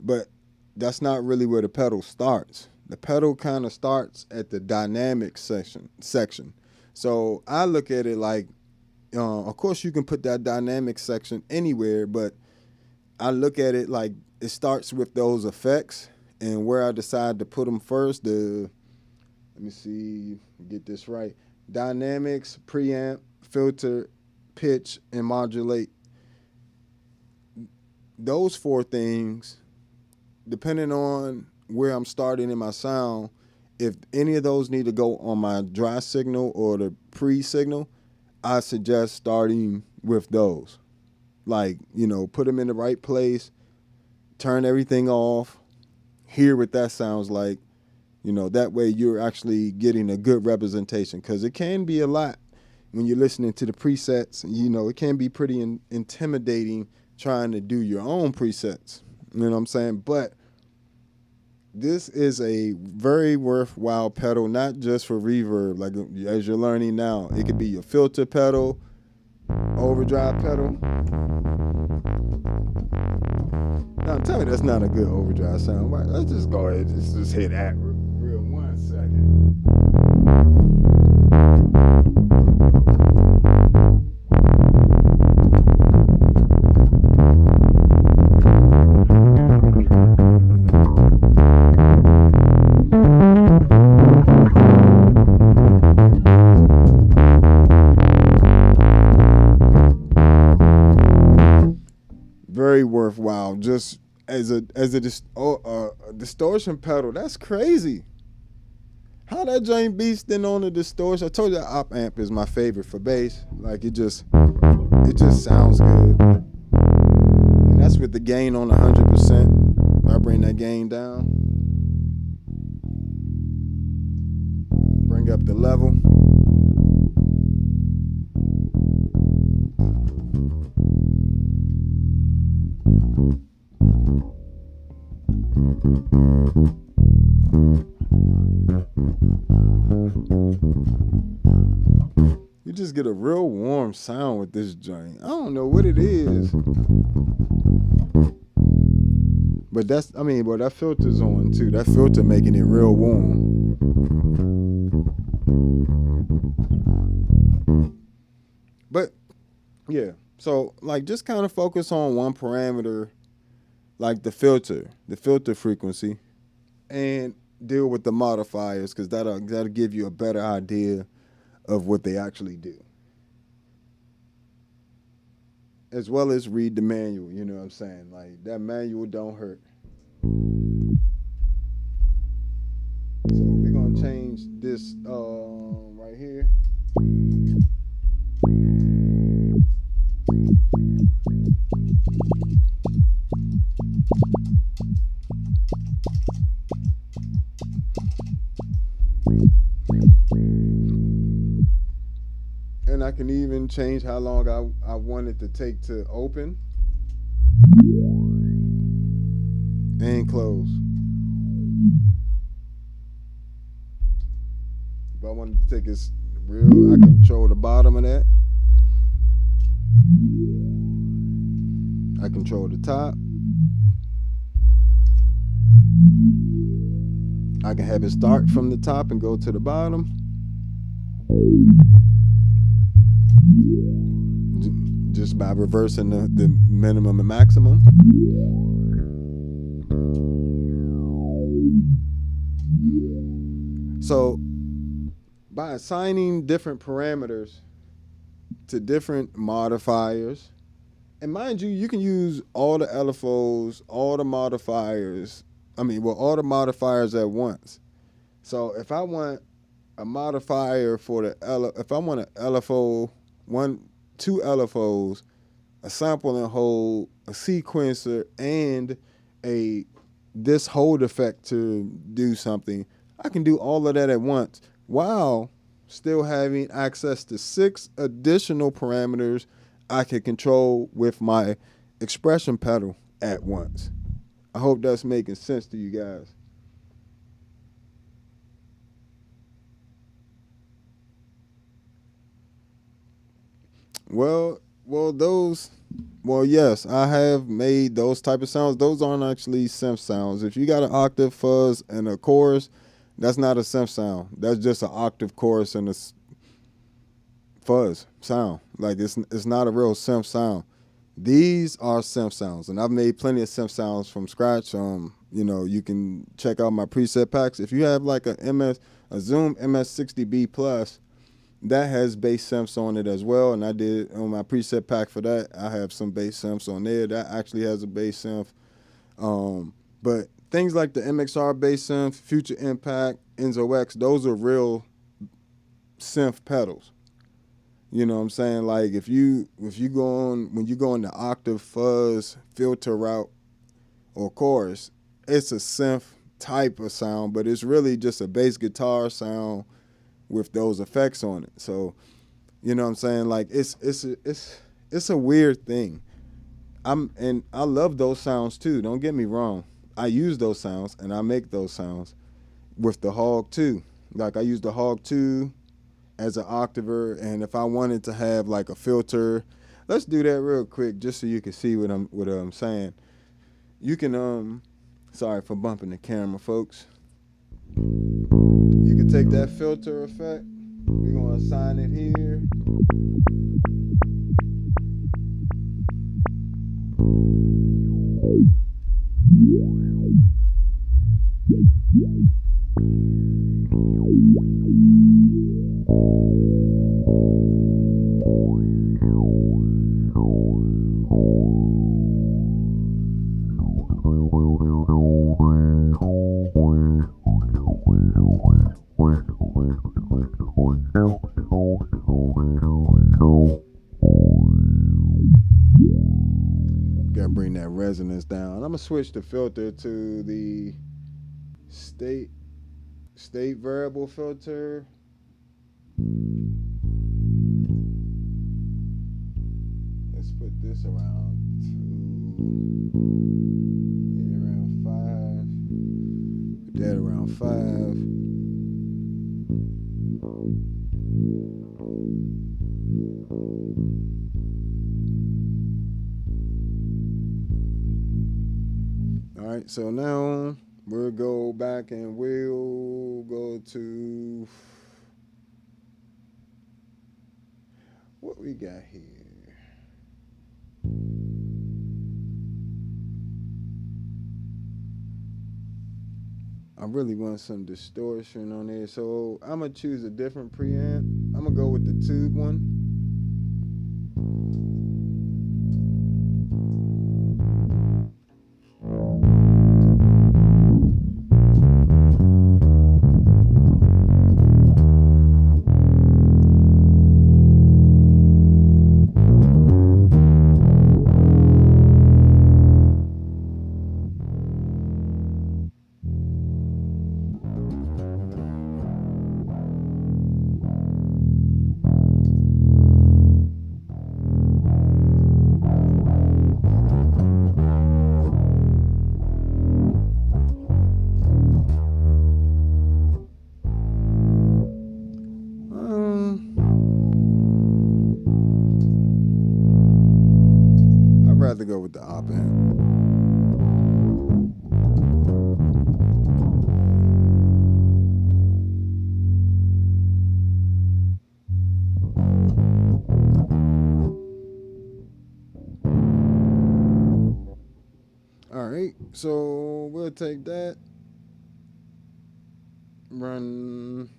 But that's not really where the pedal starts. The pedal kind of starts at the dynamic section. So I look at it like, of course you can put that dynamic section anywhere, but I look at it like it starts with those effects, and where I decide to put them first, let me see, get this right. Dynamics, preamp, filter, pitch, and modulate. Those four things, depending on where I'm starting in my sound, if any of those need to go on my dry signal or the pre-signal, I suggest starting with those. Like, put them in the right place, turn everything off, hear what that sounds like. That way you're actually getting a good representation, because it can be a lot when you're listening to the presets. It can be pretty intimidating trying to do your own presets. You know what I'm saying? But this is a very worthwhile pedal, not just for reverb. Like, as you're learning now, it could be your filter pedal, overdrive pedal. Now, tell me that's not a good overdrive sound. Right, let's just go ahead and just hit that real 1 second. Very worthwhile, just as a distortion pedal. That's crazy. How that joint beasting on the distortion. I told you that op amp is my favorite for bass. Like, it just sounds good. And that's with the gain on 100%. I bring that gain down. Bring up the level. You just get a real warm sound with this joint. I don't know what it is, but that filter's on too. That filter making it real warm. But yeah, so like just kind of focus on one parameter, like the filter frequency, and deal with the modifiers because that'll give you a better idea of what they actually do, as well as read the manual. You know what I'm saying? Like that manual don't hurt. So we're gonna change this right here. And I can even change how long I want it to take to open and close. If I want to take it real, I control the bottom of that. I control the top. I can have it start from the top and go to the bottom. Just by reversing the minimum and maximum. So by assigning different parameters to different modifiers, and mind you, you can use all the LFOs, all the modifiers. All the modifiers at once. So if I want a modifier for if I want an LFO, two LFOs, a sample and hold, a sequencer, and a this hold effect to do something, I can do all of that at once while still having access to 6 additional parameters I can control with my expression pedal at once. I hope that's making sense to you guys. Yes, I have made those type of sounds. Those aren't actually synth sounds. If you got an octave, fuzz, and a chorus, that's not a synth sound. That's just an octave, chorus, and a fuzz sound. Like it's not a real synth sound. These are synth sounds, and I've made plenty of synth sounds from scratch. You can check out my preset packs. If you have like a Zoom MS-60B Plus, that has bass synths on it as well, and I did on my preset pack for that. I have some bass synths on there. That actually has a bass synth. But things like the MXR bass synth, Future Impact, Enzo X, those are real synth pedals. You know what I'm saying? Like if you go on when you go in the octave, fuzz, filter route, or chorus, it's a synth type of sound, but it's really just a bass guitar sound with those effects on it. So, you know what I'm saying? Like it's a weird thing. I love those sounds too. Don't get me wrong. I use those sounds and I make those sounds with the Hog 2. Like I use the Hog 2 as an octaver, and if I wanted to have like a filter, let's do that real quick just so you can see what I'm saying. You can sorry for bumping the camera, folks. You can take that filter effect. We're gonna assign it here. Gotta bring that resonance down. I'm gonna switch the filter to the state variable filter. Let's put this around 5. Put that around 5. All right, so now we'll go back and we'll what we got here? I really want some distortion on there, so I'm gonna choose a different preamp. I'm gonna go with the tube one. I'd rather go with the op amp. All right, so we'll take that. Run.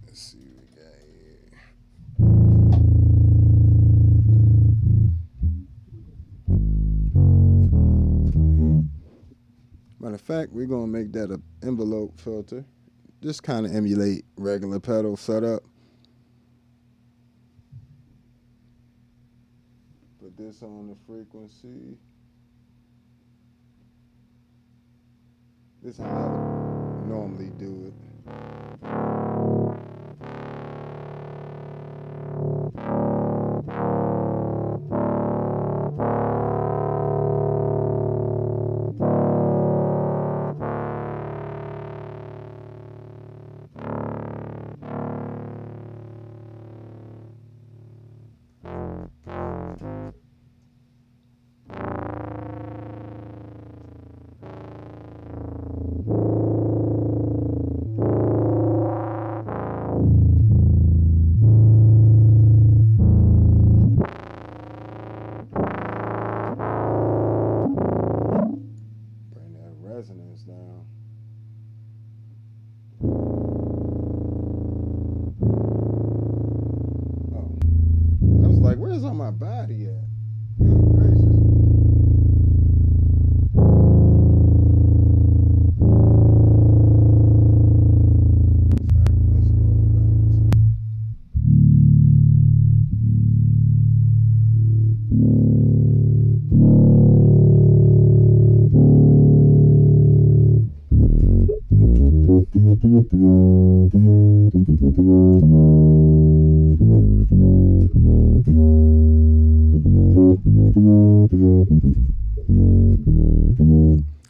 Let's see what we got here. Matter of fact, we're gonna make that an envelope filter. Just kind of emulate regular pedal setup. Put this on the frequency. This is how I would normally do it. Resonance down. Oh, I was like, where's all my body at? Good gracious.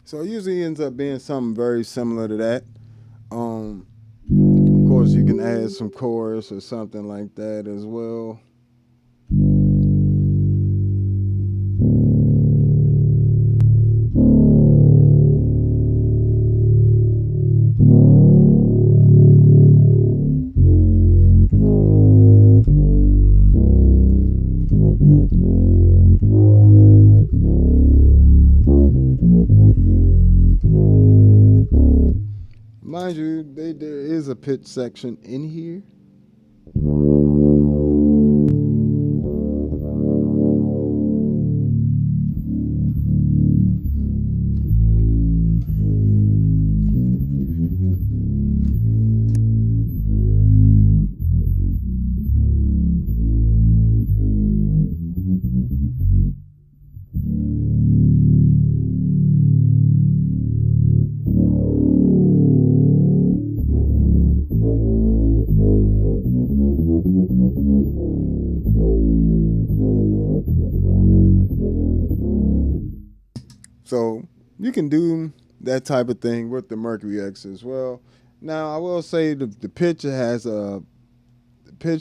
So it usually ends up being something very similar to that. Of course, you can add some chorus or something like that as well. Mind you, there is a pitch section in here. So you can do that type of thing with the Mercury X as well. Now I will say the pitch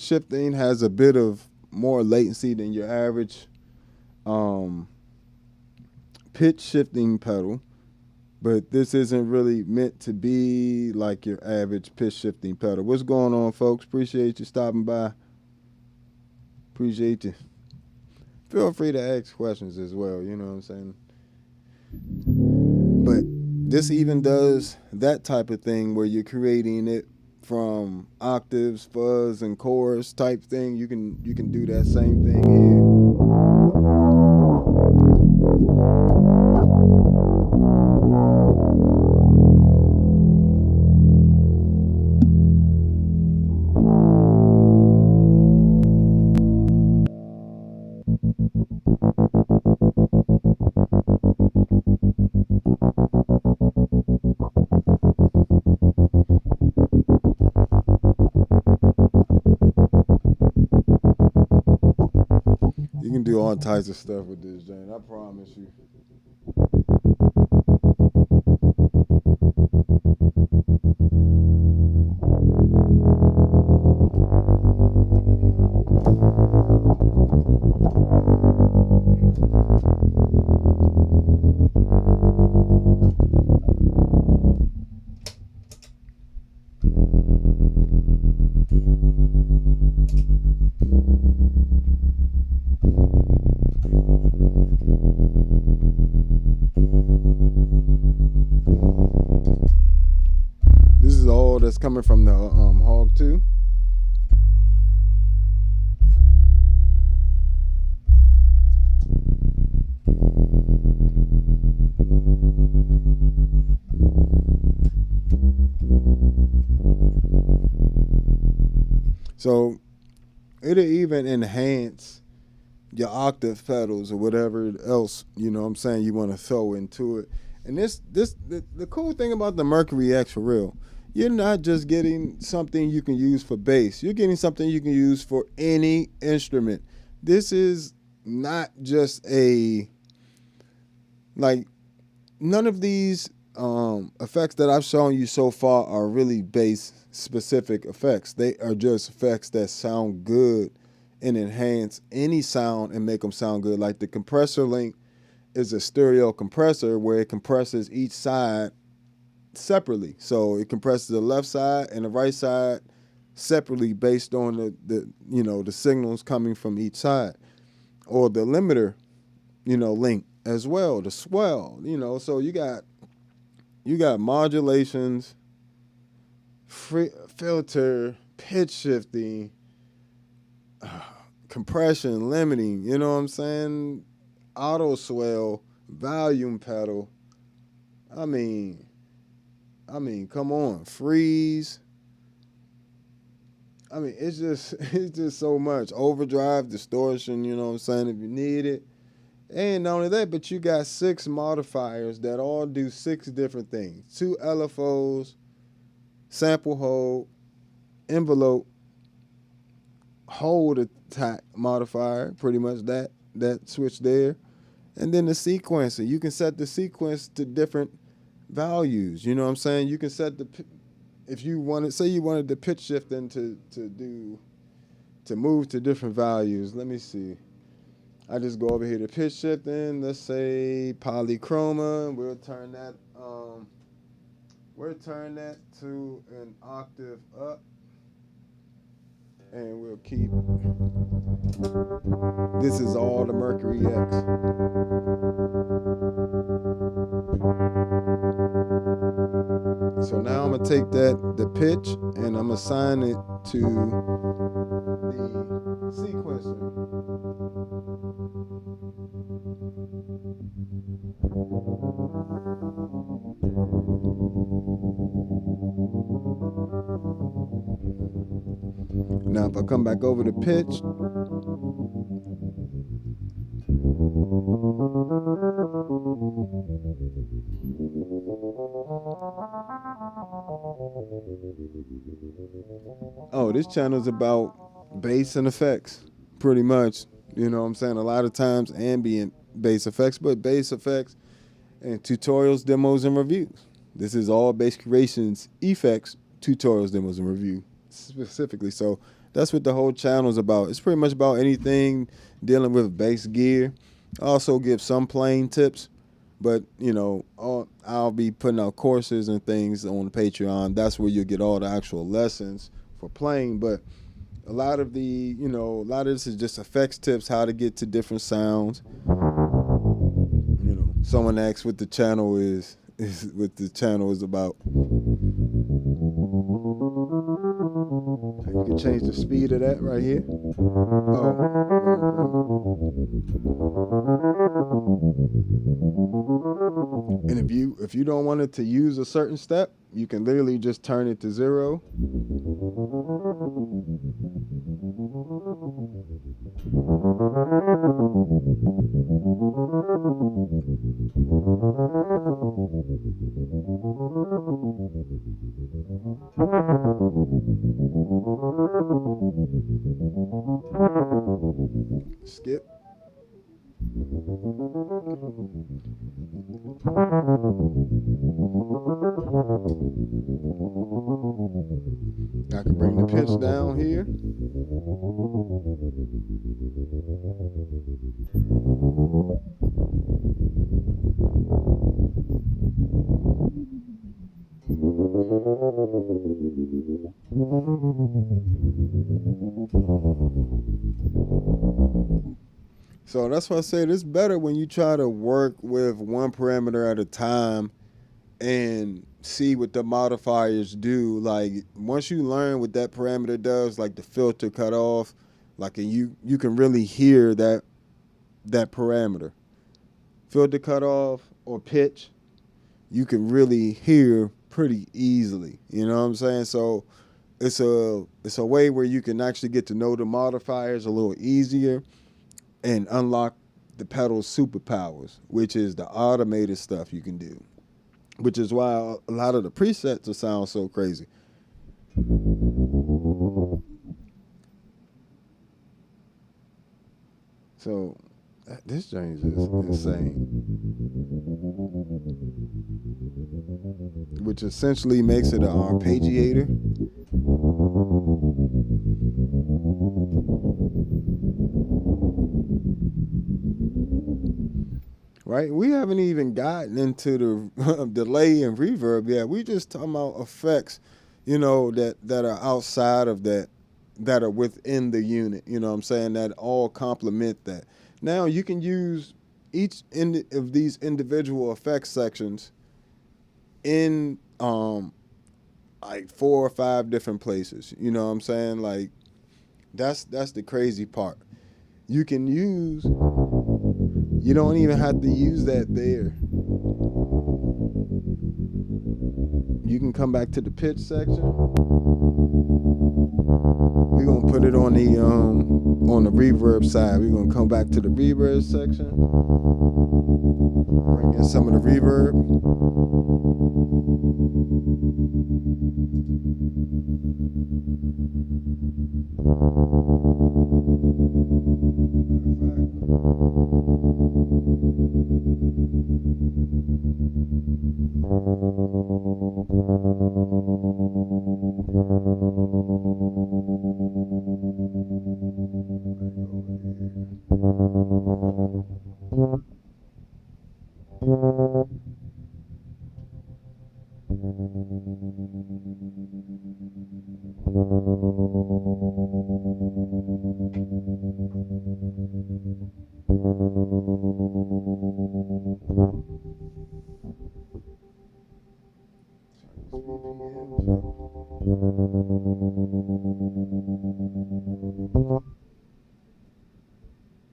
shifting has a bit of more latency than your average pitch shifting pedal, but this isn't really meant to be like your average pitch shifting pedal. What's going on, folks? Appreciate you stopping by. Appreciate you. Feel free to ask questions as well, you know what I'm saying? But this even does that type of thing where you're creating it from octaves, fuzz, and chorus type thing. You can do that same thing here. You can do all types of stuff with this, Jane. I promise you. This is all that's coming from the Hog 2. So it'll even enhance your octave pedals or whatever else, you know what I'm saying, you want to throw into it. And the cool thing about the Mercury X for real, you're not just getting something you can use for bass. You're getting something you can use for any instrument. This is not just none of these effects that I've shown you so far are really bass specific effects. They are just effects that sound good and enhance any sound and make them sound good. Like the compressor link is a stereo compressor where it compresses each side separately. So it compresses the left side and the right side separately based on the signals coming from each side. Or the limiter, link as well, the swell, so you got modulations, filter, pitch shifting, compression, limiting, you know what I'm saying? Auto swell, volume pedal. I mean, come on, freeze. I mean, it's just so much. Overdrive, distortion, you know what I'm saying, if you need it. And not only that, but you got 6 modifiers that all do 6 different things. 2 LFOs, sample hold, envelope, hold attack modifier, pretty much that switch there. And then the sequencer. You can set the sequence to different values. You know what I'm saying? You can set if you wanted, say you wanted the pitch shifting to move to different values. Let me see. I just go over here to pitch shifting. Let's say polychroma. We'll turn that to an octave up, and we'll keep. This is all the Mercury X. So now I'm gonna take the pitch, and I'm gonna assign it to the sequencer. Now if I come back over to pitch, this channel is about bass and effects, pretty much. You know what I'm saying? A lot of times ambient bass effects, but bass effects and tutorials, demos, and reviews. This is all bass creations, effects, tutorials, demos, and review specifically. So that's what the whole channel is about. It's pretty much about anything dealing with bass gear. I also give some playing tips, But I'll be putting out courses and things on the Patreon. That's where you'll get all the actual lessons for playing. But a lot of this is just effects tips, how to get to different sounds. Someone asked what the channel is what the channel is about. You can change the speed of that right here. And if you don't want it to use a certain step, you can literally just turn it to 0. Skip. I can bring the pitch down here. So that's why I said it's better when you try to work with one parameter at a time and see what the modifiers do. Like once you learn what that parameter does, like the filter cutoff, like you can really hear that parameter. Filter cutoff or pitch, you can really hear pretty easily. You know what I'm saying? So it's a way where you can actually get to know the modifiers a little easier and unlock the pedal's superpowers, which is the automated stuff you can do, which is why a lot of the presets will sound so crazy. So this joint is insane, which essentially makes it an arpeggiator. Right? We haven't even gotten into the delay and reverb yet. We just talking about effects, that are outside of that are within the unit, you know what I'm saying, that all complement that. Now you can use each of these individual effects sections in like 4 or 5 different places. You know what I'm saying? Like that's the crazy part. You can use, you don't even have to use that there. You can come back to the pitch section. We're gonna put it on the reverb side. We're gonna come back to the reverb section. Bring in some of the reverb.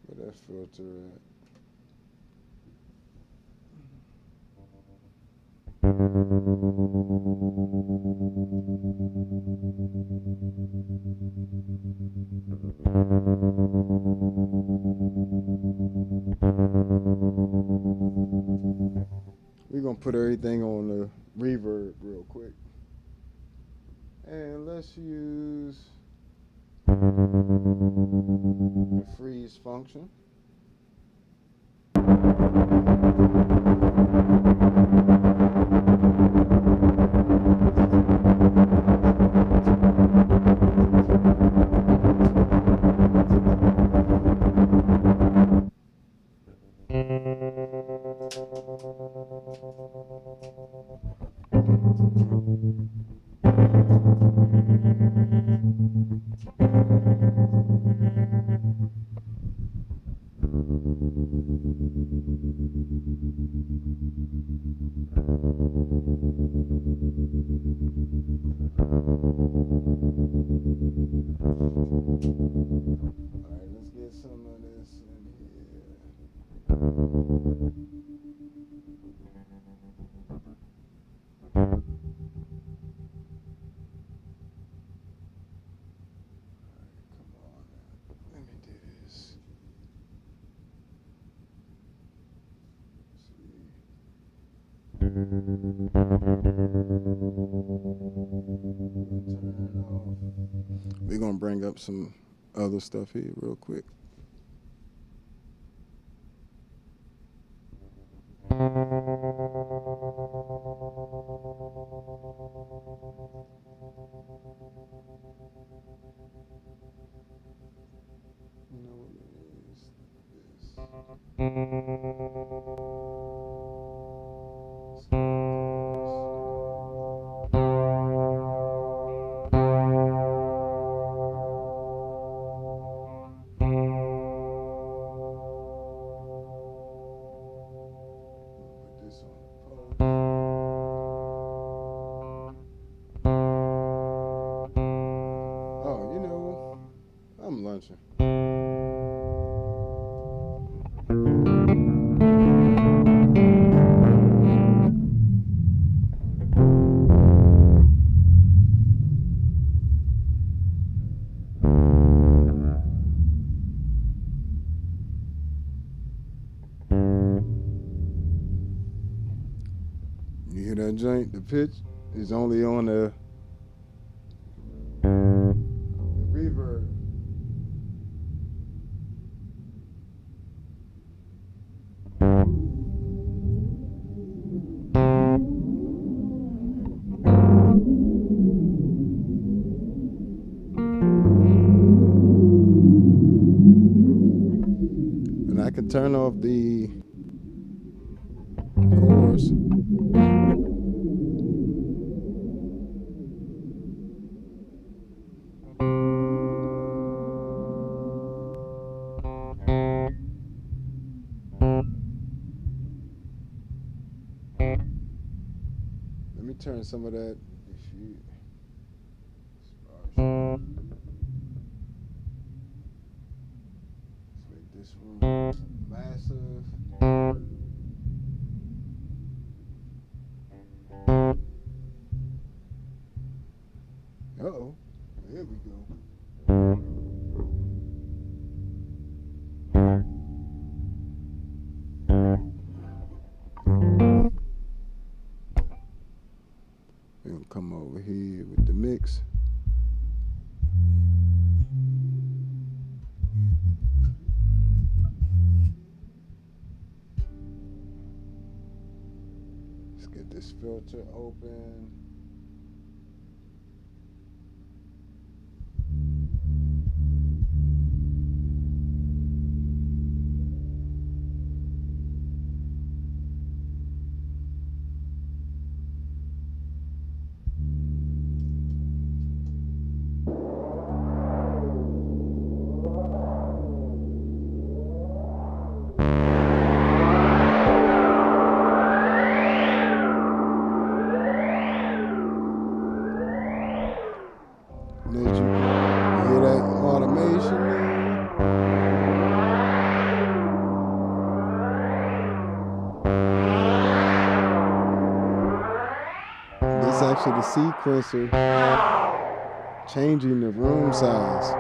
Where that filter at? We're going to put everything on the reverb real quick. And let's use the freeze function. right, let's get some of this in here. Come on, let me do this. We're gonna bring up some other stuff here real quick. Oh, you know, I'm lunching. You hear that joint? The pitch is only on the reverb. And I can turn off the chorus. Let me turn some of that. Let's make this room massive. Uh-oh, there we go. We're gonna come over here with the mix. Let's get this filter open. To the sequencer, changing the room size.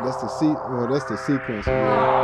That's the that's the sequencer. Yeah.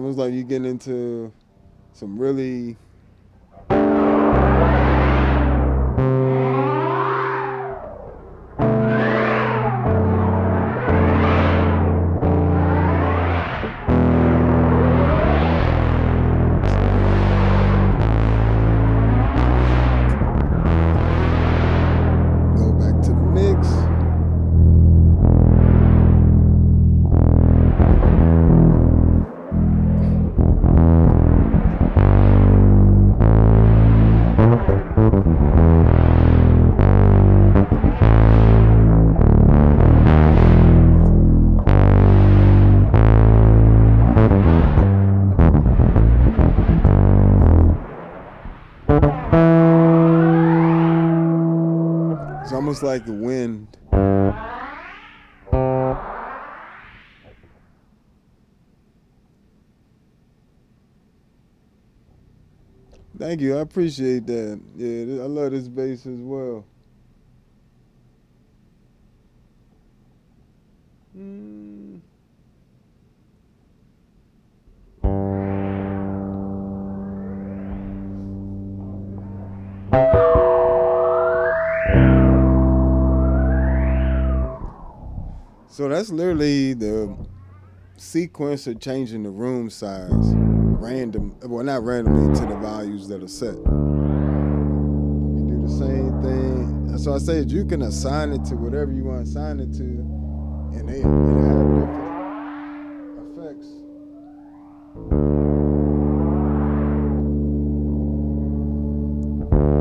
almost like you get into some really like the wind. Thank you. I appreciate that. Yeah, I love this bass as well. So that's literally the sequencer changing the room size not randomly to the values that are set. You do the same thing. So I said you can assign it to whatever you want to assign it to, and it have different effects.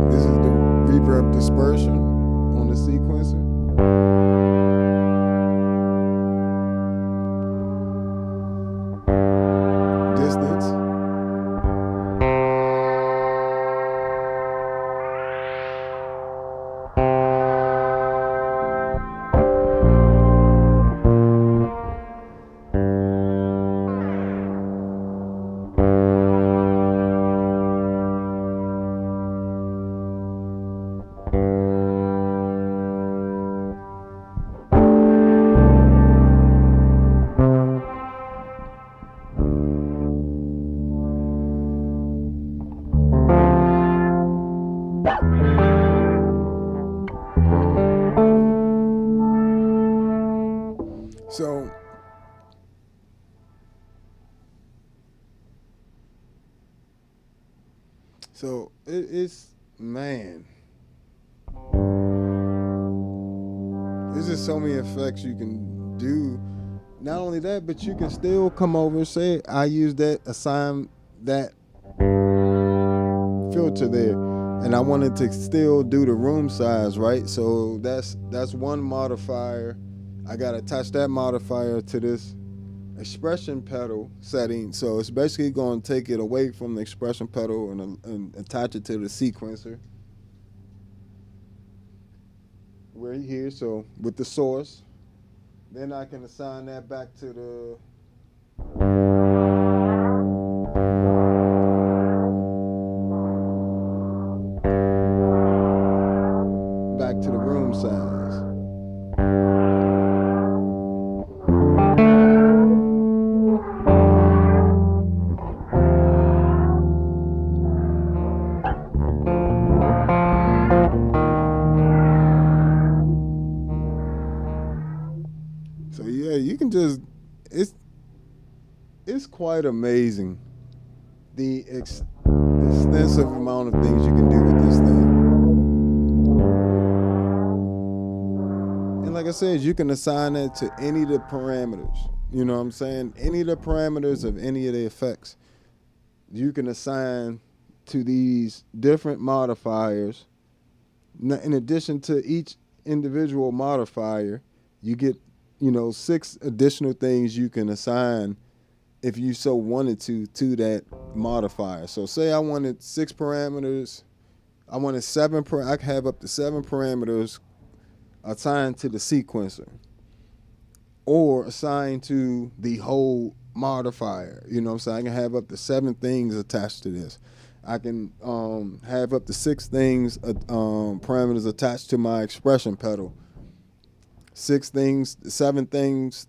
This is the reverb dispersion on the sequencer. So it's man. There's just so many effects you can do. Not only that, but you can still come over and say, I use that, assign that filter there, and I wanted to still do the room size, right? So that's one modifier. I gotta attach that modifier to this expression pedal setting. So it's basically going to take it away from the expression pedal and attach it to the sequencer. Right here, so with the source. Then I can assign that back to the room size. So yeah, you can just it's quite amazing the extensive amount of things you can do with this thing. And like I said, you can assign it to any of the parameters. You know what I'm saying? Any of the parameters of any of the effects, you can assign to these different modifiers. In addition to each individual modifier, you get 6 additional things you can assign if you so wanted to that modifier. So say I wanted 6 parameters, I wanted 7, I can have up to 7 parameters assigned to the sequencer or assigned to the whole modifier. You know what I'm saying? I can have up to 7 things attached to this. I can have up to 6 things, parameters attached to my expression pedal. 7 things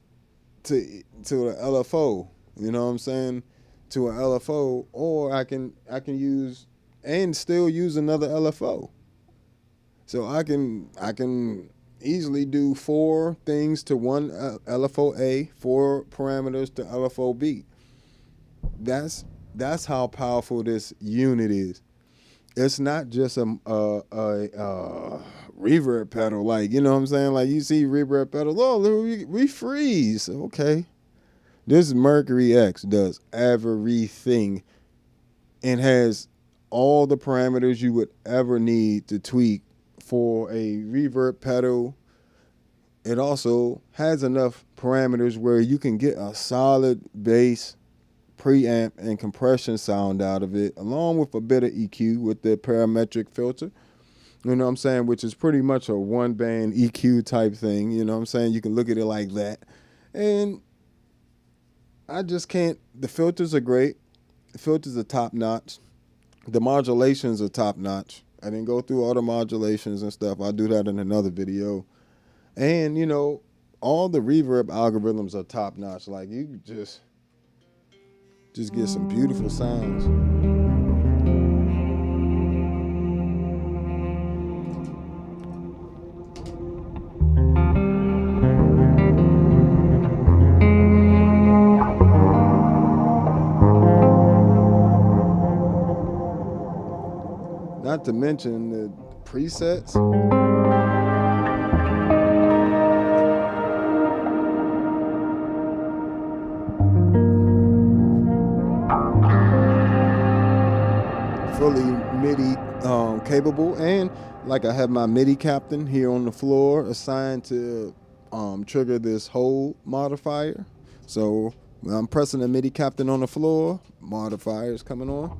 to the LFO, you know what I'm saying? to an LFO, or I can use and still use another LFO. So I can easily do 4 things to one LFO A, 4 parameters to LFO B. That's how powerful this unit is. It's not just a reverb pedal, like, you know what I'm saying? Like, you see reverb pedals, oh, we freeze. Okay. This Mercury X does everything and has all the parameters you would ever need to tweak for a reverb pedal. It also has enough parameters where you can get a solid bass, preamp, and compression sound out of it, along with a bit of EQ with the parametric filter. You know what I'm saying? Which is pretty much a one-band EQ type thing. You know what I'm saying? You can look at it like that. And I just can't. The filters are great. The filters are top-notch. The modulations are top-notch. I didn't go through all the modulations and stuff. I'll do that in another video. And, you know, all the reverb algorithms are top-notch. Like, you just get some beautiful sounds. Not to mention the presets. Fully MIDI capable, and like I have my MIDI captain here on the floor assigned to trigger this hold modifier. So when I'm pressing the MIDI captain on the floor, modifier is coming on.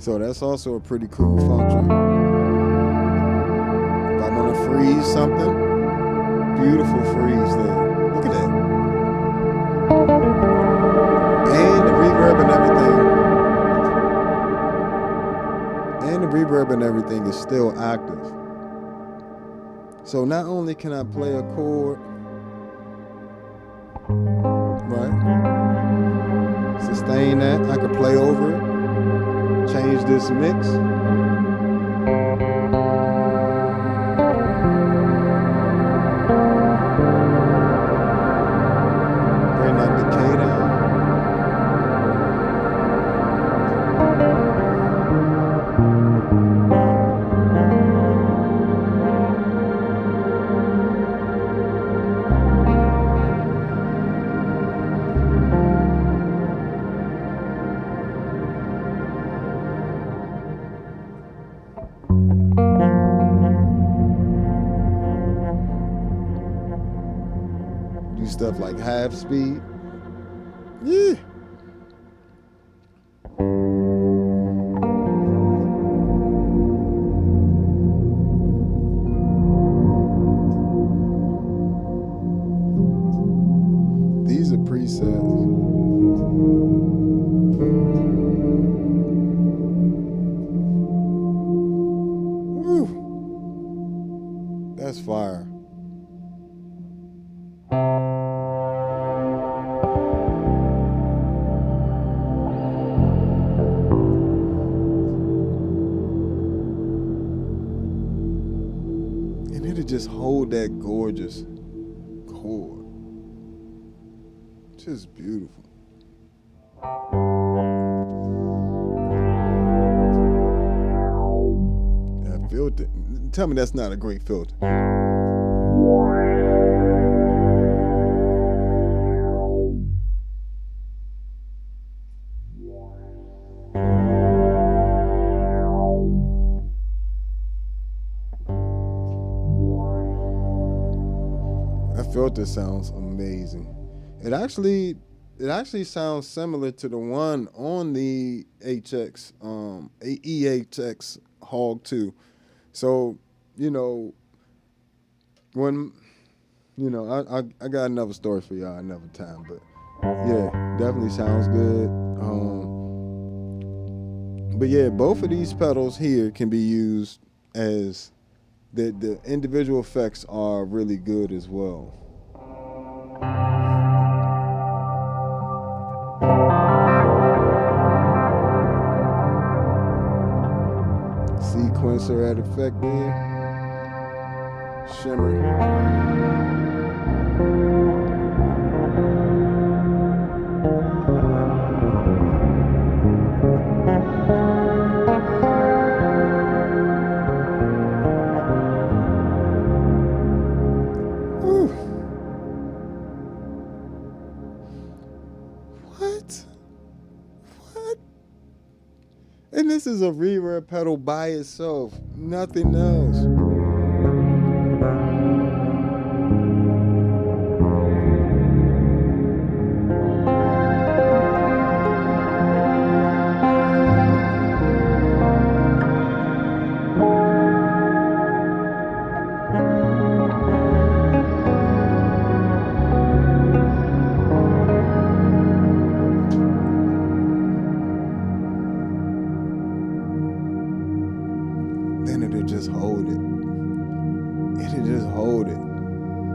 So that's also a pretty cool function. If I want to freeze something, beautiful freeze there. Look at that. And the reverb and everything is still active. So not only can I play a chord, right? Sustain that, I can play over it. Change this mix. Bring that decay down. Stuff like half speed. Yeah. These are presets. Woo. That's fire. Just hold that gorgeous chord. Just beautiful. That filter. Tell me that's not a great filter. Filter sounds amazing. It actually sounds similar to the one on the HX EHX Hog 2. So, you know, when I got another story for y'all another time, but yeah, definitely sounds good. But yeah, both of these pedals here can be used as The individual effects are really good as well. Sequencer at effect there. Shimmer. And this is a reverb pedal by itself, nothing else.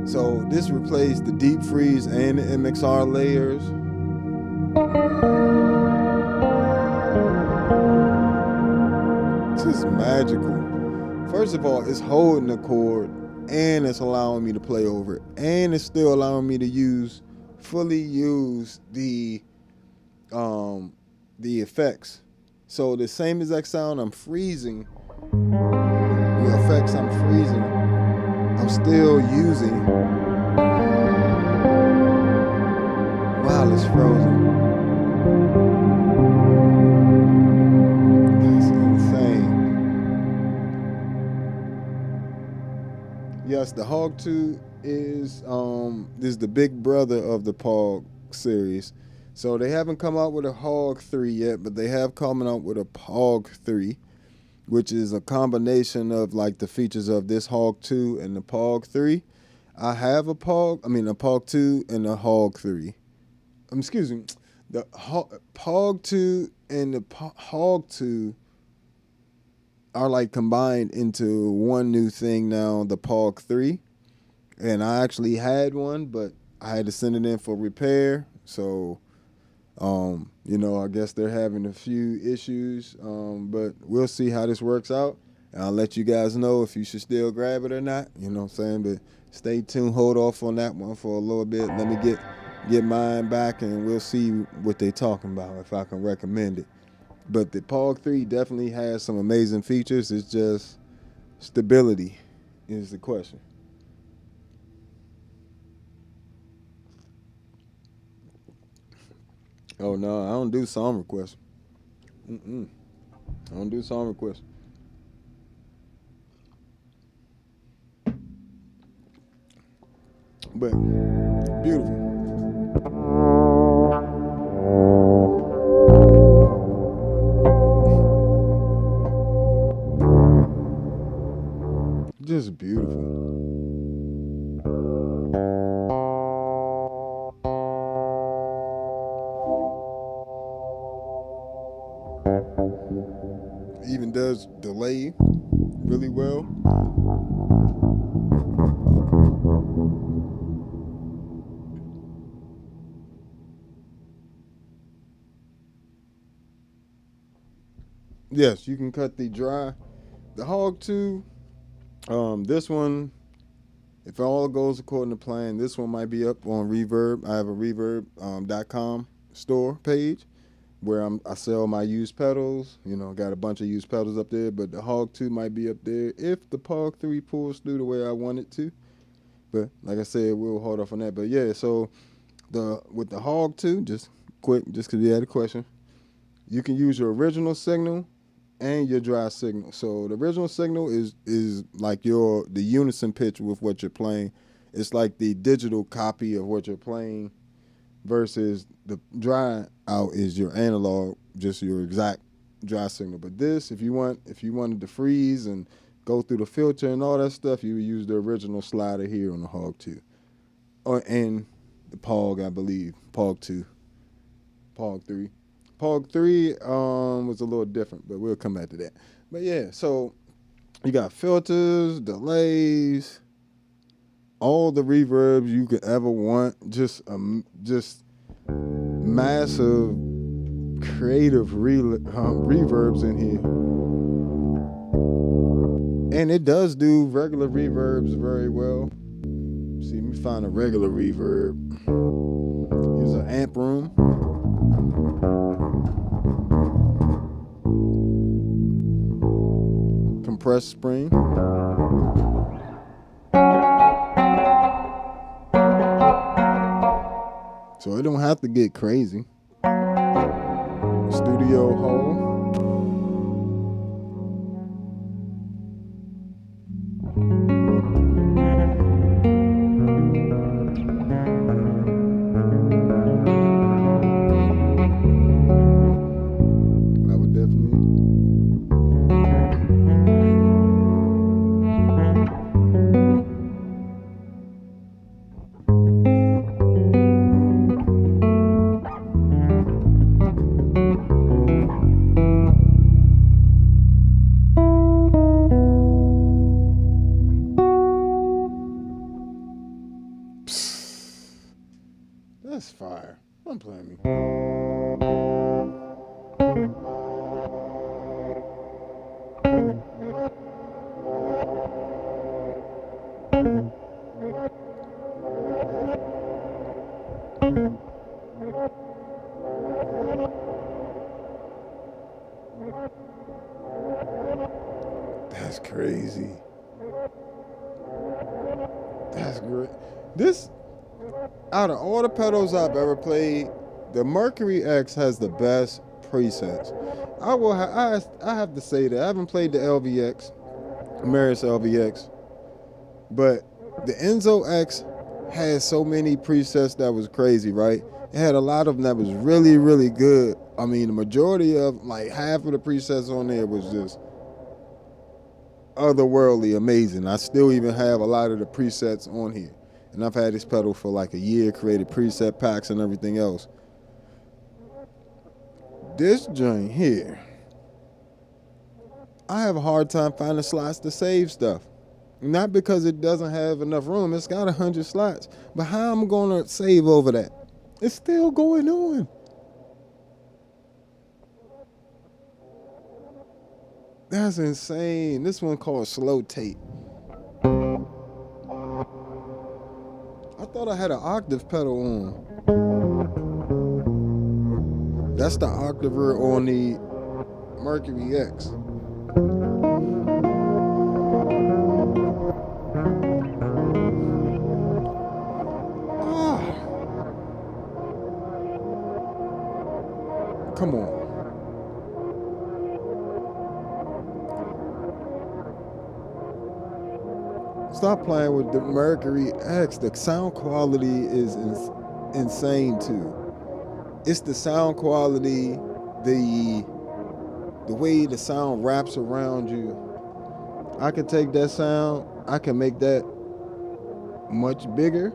So this replaced the deep freeze and the MXR layers. Just magical. First of all, it's holding the chord and it's allowing me to play over it, and it's still allowing me to fully use the effects. So the same exact sound I'm freezing, the effects I'm freezing, I'm still using while it's frozen. That's insane. Yes, the Hog 2 is the big brother of the Pog series. So they haven't come out with a Hog 3 yet, but they have come out with a Pog 3, which is a combination of like the features of this Hog 2 and the Pog 3. I have a Pog 2 and a Hog 3. Excuse me, the Pog 2 and the Hog 2 are like combined into one new thing now, the Pog 3. And I actually had one, but I had to send it in for repair. So, I guess they're having a few issues, but we'll see how this works out. And I'll let you guys know if you should still grab it or not. You know what I'm saying? But stay tuned, hold off on that one for a little bit. Let me get mine back, and we'll see what they're talking about, if I can recommend it. But the Pog 3 definitely has some amazing features. It's just stability is the question. Oh, no, I don't do song requests. I don't do song requests. But beautiful. Just beautiful. Even does delay really well. Yes, you can cut the dry. The Hog 2, this one, if all goes according to plan, this one might be up on Reverb. I have a reverb.com store page where I sell my used pedals. Got a bunch of used pedals up there, but the Hog 2 might be up there if the Pog 3 pulls through the way I want it to. But like I said, we'll hold off on that. But yeah, so with the Hog 2, just because you had a question, you can use your original signal and your dry signal. So the original signal is like the unison pitch with what you're playing. It's like the digital copy of what you're playing, versus the dry out is your analog, just your exact dry signal. But this, if you wanted to freeze and go through the filter and all that stuff, you would use the original slider here on the Hog 2. And the Pog, I believe, Pog 2, Pog 3. Pog 3 was a little different, but we'll come back to that. But yeah, so You got filters, delays, all the reverbs you could ever want. Just massive creative reverbs in here. And it does do regular reverbs very well. See, let me find a regular reverb. Here's an amp room. Compressed spring. So it don't have to get crazy. Studio hole. That's fire. Don't play me. That's crazy. That's great. This, out of all the pedals I've ever played, the Mercury X has the best presets. I have to say that I haven't played the LVX, Meris LVX, but the Enzo X has so many presets that was crazy, right? It had a lot of them that was really, really good. I mean, the majority of, like half of the presets on there was just otherworldly amazing. I still even have a lot of the presets on here. And I've had this pedal for like a year, created preset packs and everything else. This joint here, I have a hard time finding slots to save stuff. Not because it doesn't have enough room, it's got 100 slots. But how am I gonna save over that? It's still going on. That's insane. This one called Slow Tape. I thought I had an octave pedal on. That's the octaver on the Mercury X. Come on. Stop playing with the Mercury X. The sound quality is insane too. It's the sound quality, the way the sound wraps around you. I can take that sound, I can make that much bigger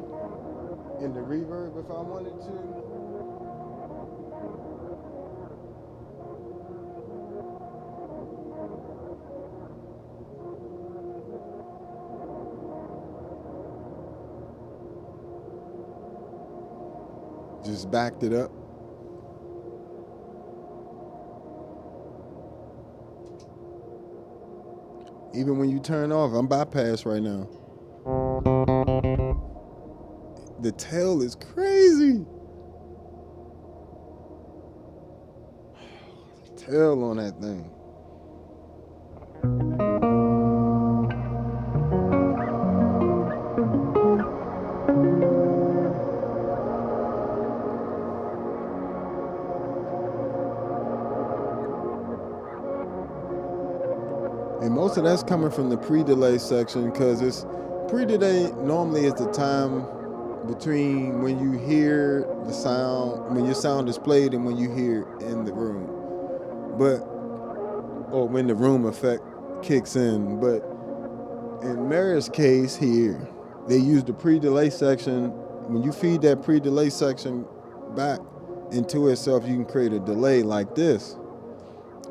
in the reverb if I wanted to. Just backed it up. Even when you turn off, I'm bypassed right now. The tail is crazy. The tail on that thing. And most of that's coming from the pre-delay section, because it's pre-delay normally is the time between when you hear the sound, when your sound is played, and when you hear it in the room. But, or when the room effect kicks in. But in Meris' case here, they use the pre-delay section. When you feed that pre-delay section back into itself, you can create a delay like this.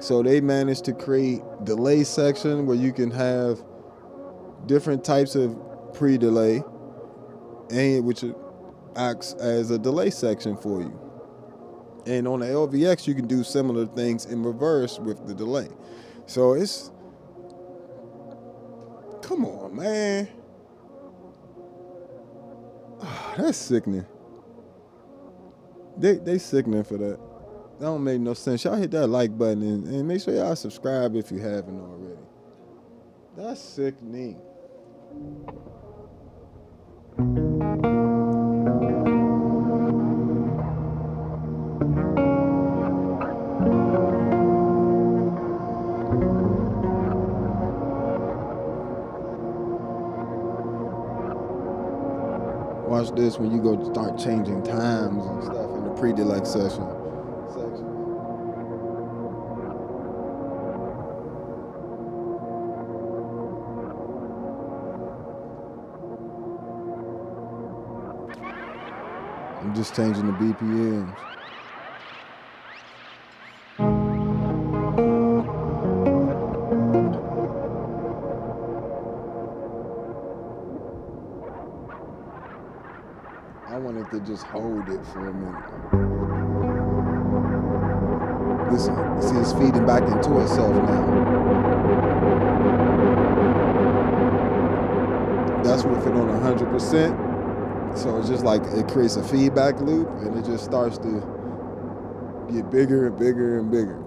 So they managed to create delay section where you can have different types of pre-delay, and which acts as a delay section for you. And on the LVX, you can do similar things in reverse with the delay. So it's, come on, man. Oh, that's sickening. They sickening for that. That don't make no sense. Y'all hit that like button and make sure y'all subscribe if you haven't already. That's sickening. Watch this when you go start changing times and stuff in the pre-delay section. I'm just changing the BPMs. I wanted to just hold it for a minute. Listen, see it's feeding back into itself now. That's with it on 100%. So it's just like it creates a feedback loop and it just starts to get bigger and bigger and bigger.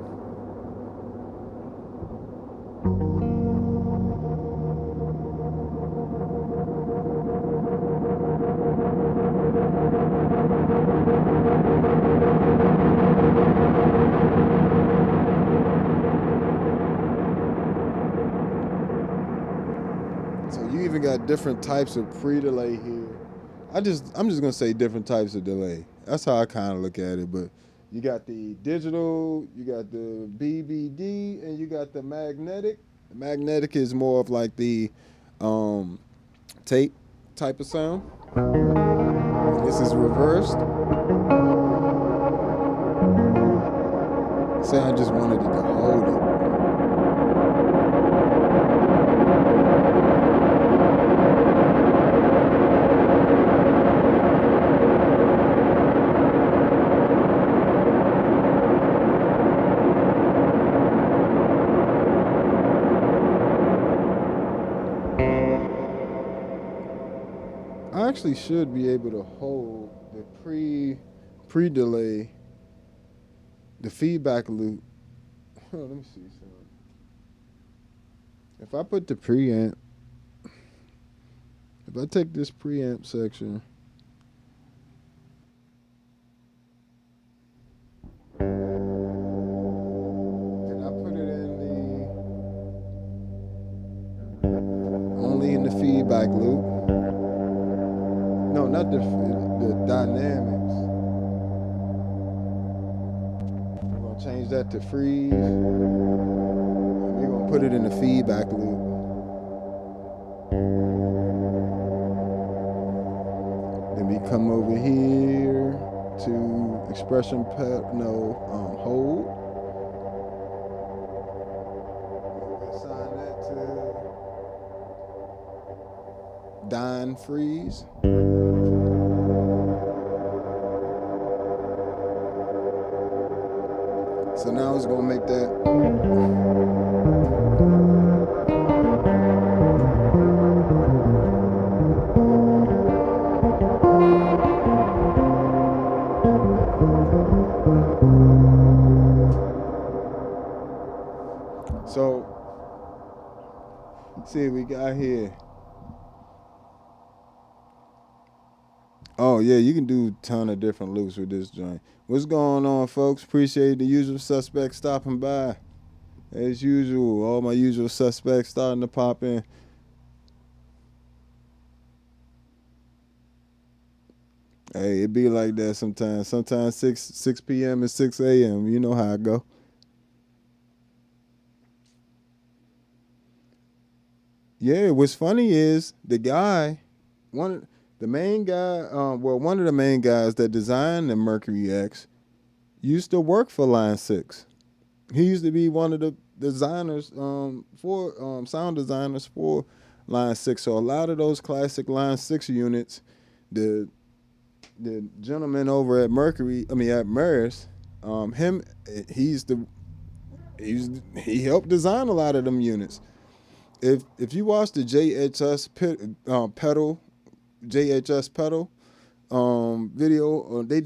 So you even got different types of pre-delay here. I'm just gonna say different types of delay. That's how I kind of look at it. But you got the digital, you got the BBD, and you got the magnetic. The magnetic is more of like the tape type of sound. And this is reversed. Say I just wanted it to hold it. I actually should be able to hold the pre-delay, the feedback loop. Oh, let me see something. If I put the preamp, if I take this preamp section, and I put it in only in the feedback loop. No, not the dynamics. We're going to change that to freeze. And we're going to put it in the feedback loop. Then we come over here to expression hold. We'll assign that to Dyn freeze. So now it's gonna make that. So, let's see what we got here. Oh yeah, you can do a ton of different loops with this joint. What's going on, folks? Appreciate the usual suspects stopping by. As usual, all my usual suspects starting to pop in. Hey, it be like that sometimes. Sometimes 6 p.m. and 6 a.m. You know how I go. Yeah, what's funny is the main guy, one of the main guys that designed the Mercury X used to work for Line 6. He used to be one of the designers for sound designers for Line 6. So a lot of those classic Line 6 units, the the gentleman over at at Meris, him he's the he helped design a lot of them units. If you watch the pedal JHS pedal video, they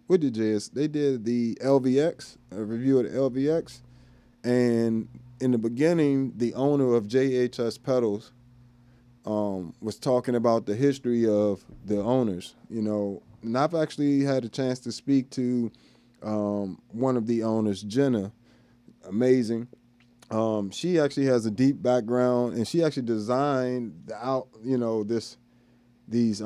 what did JS? They did the LVX, a review of the LVX, and in the beginning, the owner of JHS pedals was talking about the history of the owners, and I've actually had a chance to speak to one of the owners, Jenna. Amazing. She actually has a deep background, and she actually designed these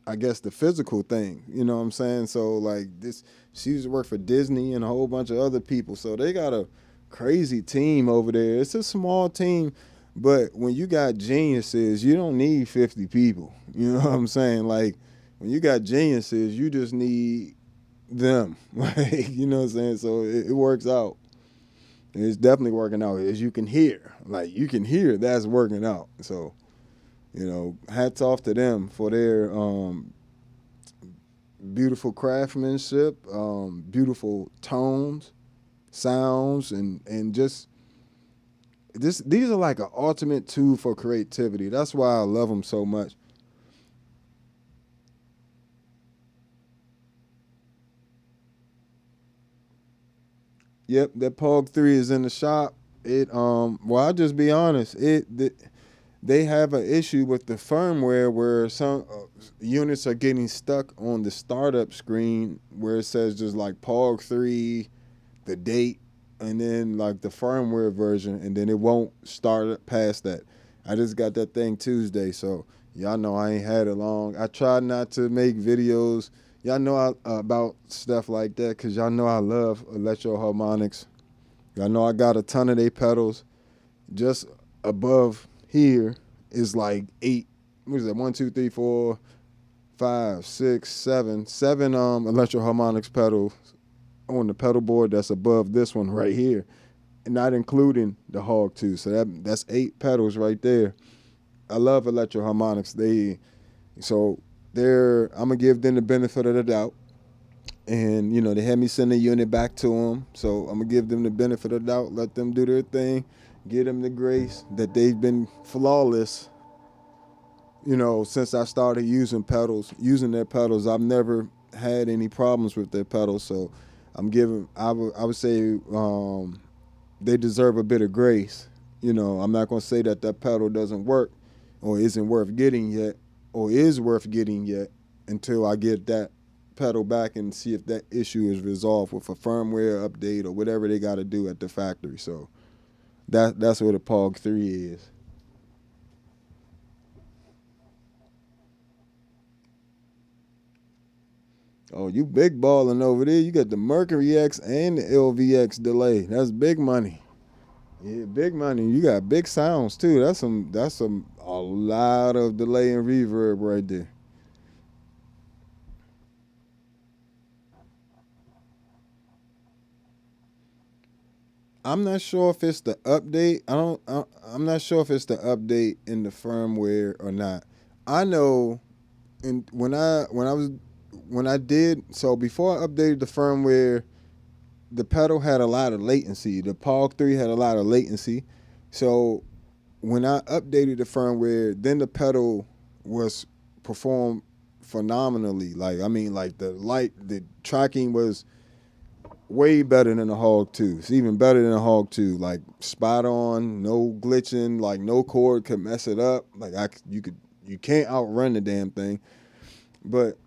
I guess the physical thing. You know what I'm saying? So like this, she used to work for Disney and a whole bunch of other people. So they got a crazy team over there. It's a small team, but when you got geniuses, you don't need 50 people. You know what I'm saying? Like when you got geniuses, you just need them. Like, you know what I'm saying? So it works out. It's definitely working out, as you can hear. Like you can hear that's working out. So, hats off to them for their beautiful craftsmanship, beautiful tones, sounds, and just these are like an ultimate tool for creativity. That's why I love them so much. Yep, that Pog 3 is in the shop. I'll just be honest. They have an issue with the firmware where some units are getting stuck on the startup screen where it says just like Pog 3, the date, and then like the firmware version, and then it won't start past that. I just got that thing Tuesday, so y'all know I ain't had it long. I try not to make videos. Y'all know about stuff like that because y'all know I love electro harmonics. Y'all know I got a ton of they pedals. Just above here is like 8, what is that, 1, 2, 3, 4, 5, 6, 7 electro harmonics pedals on the pedal board that's above this one right here, and not including the Hog 2. So that's 8 pedals right there. I love electro harmonics. I'm gonna give them the benefit of the doubt, and they had me send a unit back to them, so I'm gonna give them the benefit of the doubt, let them do their thing, give them the grace that they've been flawless. Since I started using their pedals, I've never had any problems with their pedals. So I would say they deserve a bit of grace. I'm not gonna say that pedal doesn't work or isn't worth getting yet, or is worth getting yet, until I get that pedal back and see if that issue is resolved with a firmware update or whatever they got to do at the factory. So that's what a Pog 3 is. Oh, you big balling over there. You got the Mercury X and the LVX delay. That's big money. Yeah, big money. You got big sounds too. That's a lot of delay and reverb right there. I'm not sure if it's the update. I'm not sure if it's the update in the firmware or not. I know, and when I did, so before I updated the firmware, the pedal had a lot of latency. The Pog 3 had a lot of latency. So when I updated the firmware, then the pedal was performed phenomenally. Like the tracking was way better than the Hog 2. It's even better than the Hog 2. Like spot on, no glitching, like no chord could mess it up. Like you can't outrun the damn thing. But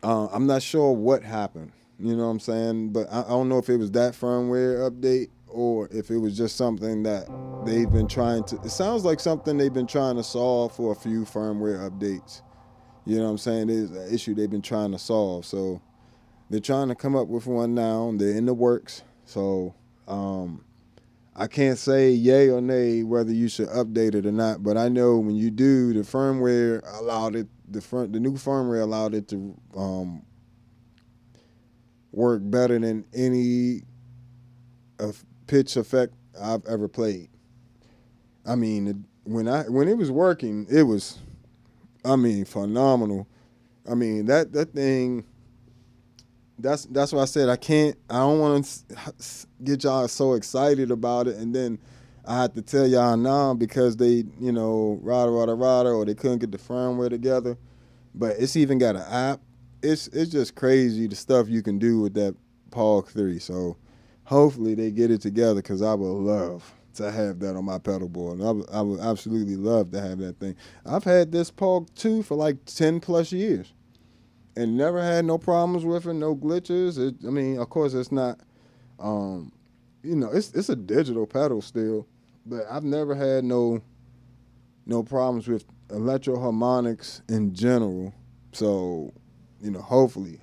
I'm not sure what happened. You know what I'm saying? But I don't know if it was that firmware update or if it was just something that they've been trying to. It sounds like something they've been trying to solve for a few firmware updates. You know what I'm saying? It's an issue they've been trying to solve. So they're trying to come up with one now. They're in the works. So I can't say yay or nay whether you should update it or not. But I know when you do, the firmware allowed it. The new firmware allowed it to work better than any pitch effect I've ever played. I mean, when it was working, it was, I mean, phenomenal. I mean, that thing. That's why I said I don't want to get y'all so excited about it, and then I had to tell y'all now because they, rada, or they couldn't get the firmware together. But it's even got an app. It's just crazy the stuff you can do with that POG 3. So hopefully they get it together because I would love to have that on my pedal board. And I would absolutely love to have that thing. I've had this POG 2 for like 10 plus years and never had no problems with it, no glitches. Of course, it's not, it's a digital pedal still, but I've never had no problems with electro-harmonics in general. So, hopefully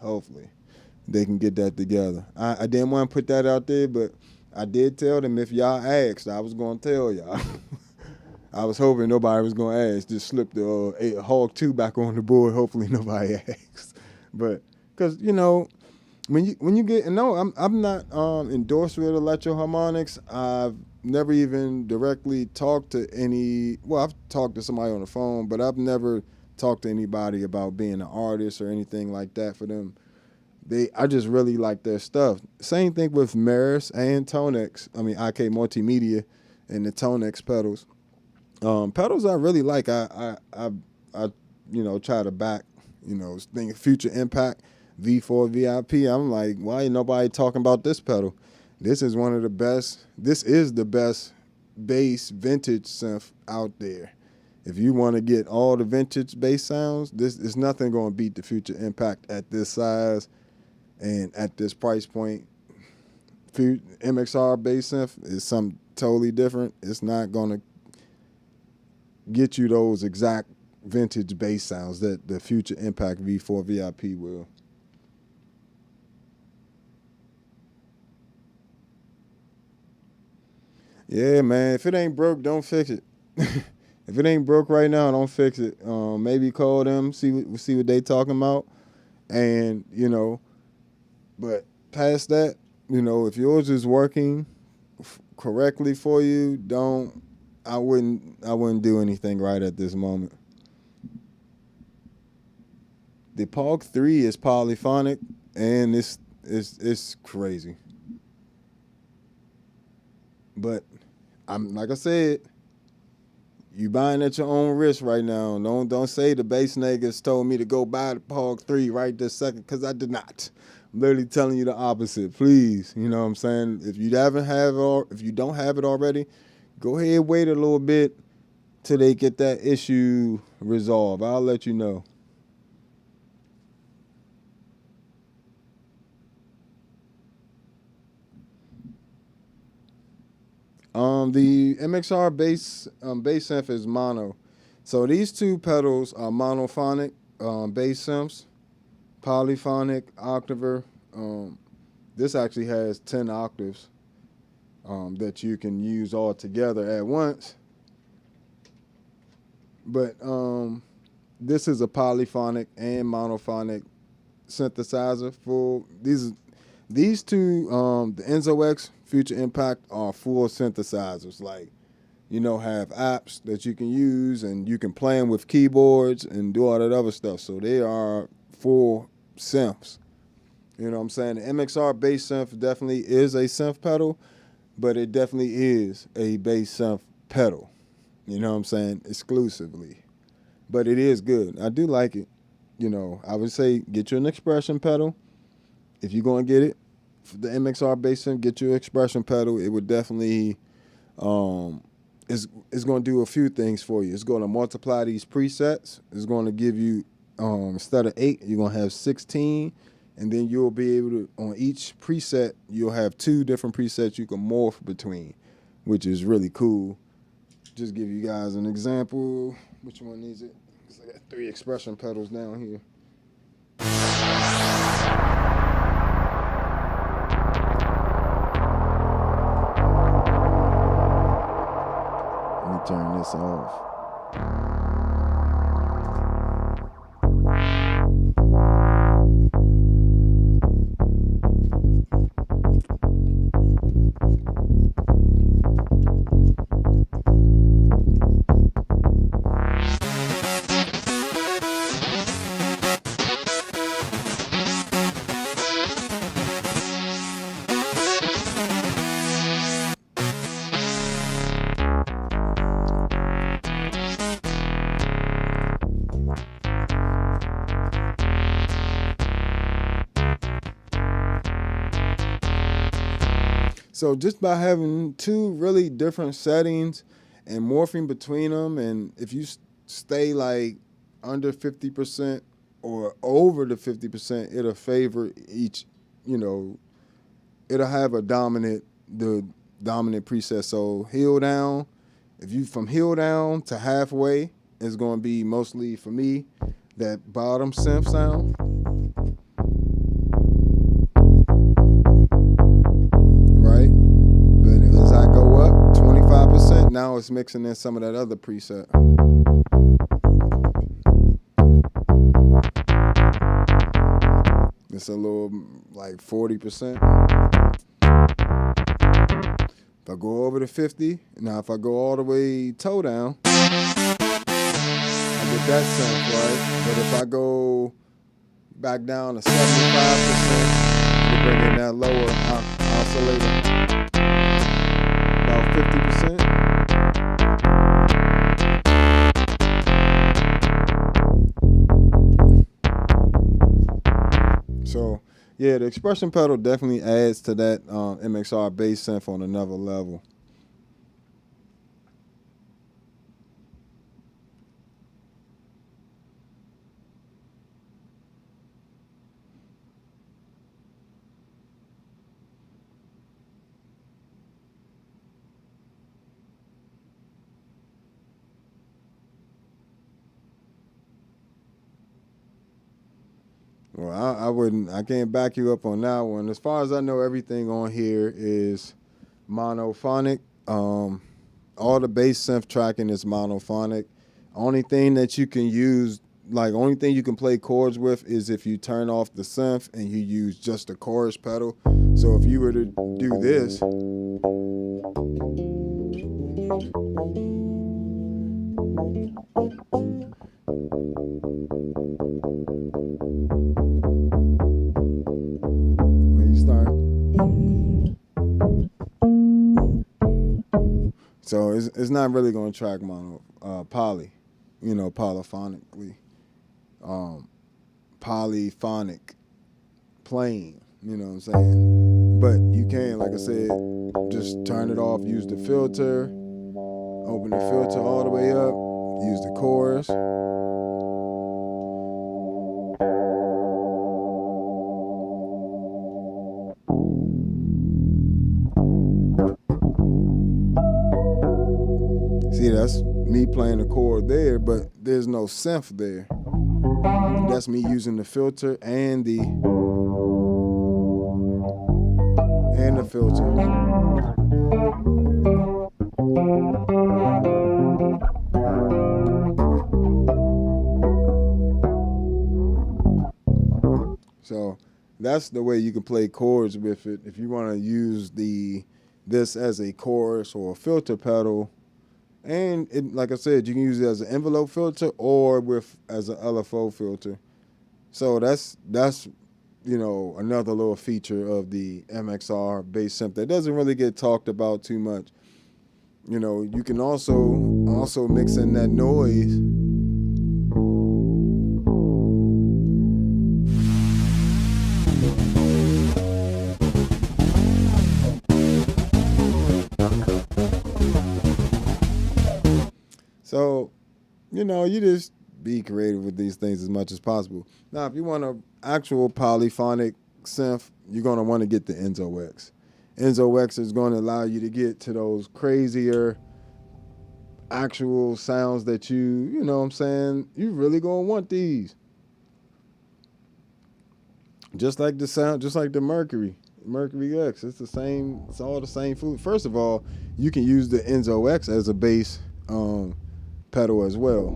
they can get that together. I didn't want to put that out there, but I did tell them if y'all asked, I was going to tell y'all. I was hoping nobody was going to ask. Just slip the Hog 2 back on the board. Hopefully nobody asked. But, because, when you get, no, I'm not endorsed with electro-harmonics. I've never even directly talked to I've talked to somebody on the phone, but I've never talked to anybody about being an artist or anything like that for them. I just really like their stuff. Same thing with Meris and ToneX. IK Multimedia and the ToneX pedals. Pedals I really like. I try to back, think Future Impact, V4 VIP. I'm like, why ain't nobody talking about this pedal? This is one of the best. This is the best bass vintage synth out there. If you want to get all the vintage bass sounds, this is nothing going to beat the Future Impact at this size and at this price point. MXR bass synth is something totally different. It's not going to get you those exact vintage bass sounds that the Future Impact V4 VIP will. Yeah, man. If it ain't broke, don't fix it. If it ain't broke right now, don't fix it. Maybe call them, see what they talking about, and But past that, if yours is working correctly for you, I wouldn't do anything right at this moment. The POG 3 is polyphonic, and it's crazy. But like I said, you buying at your own risk right now. Don't say the Bass Negus told me to go buy the POG 3 right this second, because I did not. I'm literally telling you the opposite. Please, you know what I'm saying? If you don't have it already, go ahead and wait a little bit till they get that issue resolved. I'll let you know. The MXR bass synth is mono. So these two pedals are monophonic bass synths, polyphonic octaver. This actually has 10 octaves that you can use all together at once. But this is a polyphonic and monophonic synthesizer for these two, the Enzo X, Future Impact are full synthesizers. Like, have apps that you can use, and you can play them with keyboards and do all that other stuff. So they are full synths. You know what I'm saying? The MXR bass synth definitely is a synth pedal, but it definitely is a bass synth pedal. You know what I'm saying? Exclusively. But it is good. I do like it. I would say get you an expression pedal. If you're going to get it, for the MXR bass synth, get your expression pedal. It would definitely, it's going to do a few things for you. It's going to multiply these presets. It's going to give you, instead of 8, you're going to have 16. And then you'll be able to, on each preset, you'll have 2 different presets you can morph between, which is really cool. Just give you guys an example. Which one is it? Because I got 3 expression pedals down here. Let me turn this off. So just by having two really different settings and morphing between them, and if you stay like under 50% or over the 50%, it'll favor each, you know, it'll have the dominant preset. So heel down, if you from heel down to halfway, it's going to be mostly for me that bottom synth sound. Right? But as I go up 25%, now it's mixing in some of that other preset. It's a little like 40%. If I go over to 50, now if I go all the way toe down, I get that synth, right? But if I go back down to 75%, to bring in that lower oscillator, about 50%. So, yeah, the expression pedal definitely adds to that MXR bass synth on another level. Well, I can't back you up on that one. As far as I know, everything on here is monophonic. All the bass synth tracking is monophonic. Only thing that you can use, like only thing you can play chords with is if you turn off the synth and you use just the chorus pedal. So if you were to do this, so it's not really going to track polyphonically, polyphonic playing, you know what I'm saying? But you can, like I said, just turn it off, use the filter, open the filter all the way up, use the chorus. See, that's me playing the chord there, but there's no synth there. That's me using the filter and the filter. So that's the way you can play chords with it. If you want to use this as a chorus or a filter pedal, and it, like I said, you can use it as an envelope filter or as an LFO filter. So that's another little feature of the MXR bass synth that doesn't really get talked about too much. You can also mix in that noise. So, you just be creative with these things as much as possible. Now, if you want an actual polyphonic synth, you're going to want to get the Enzo X. Enzo X is going to allow you to get to those crazier actual sounds that you know what I'm saying, you really going to want these. Just like the Mercury X. It's all the same food. First of all, you can use the Enzo X as a bass pedal as well.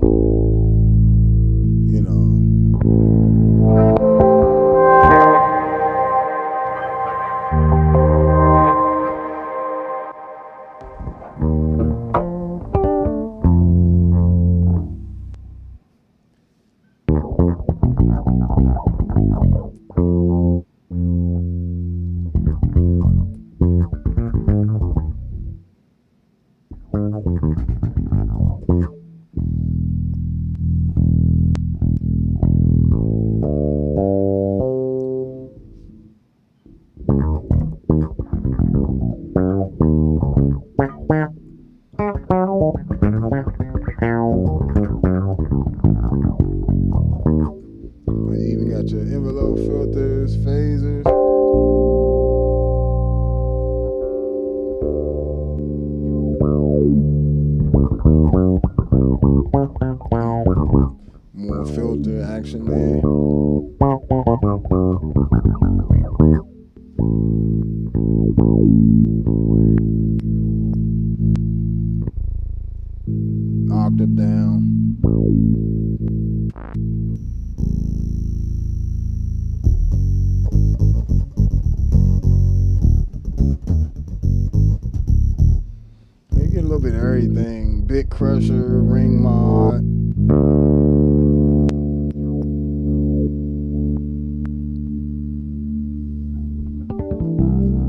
crusher, ring mod.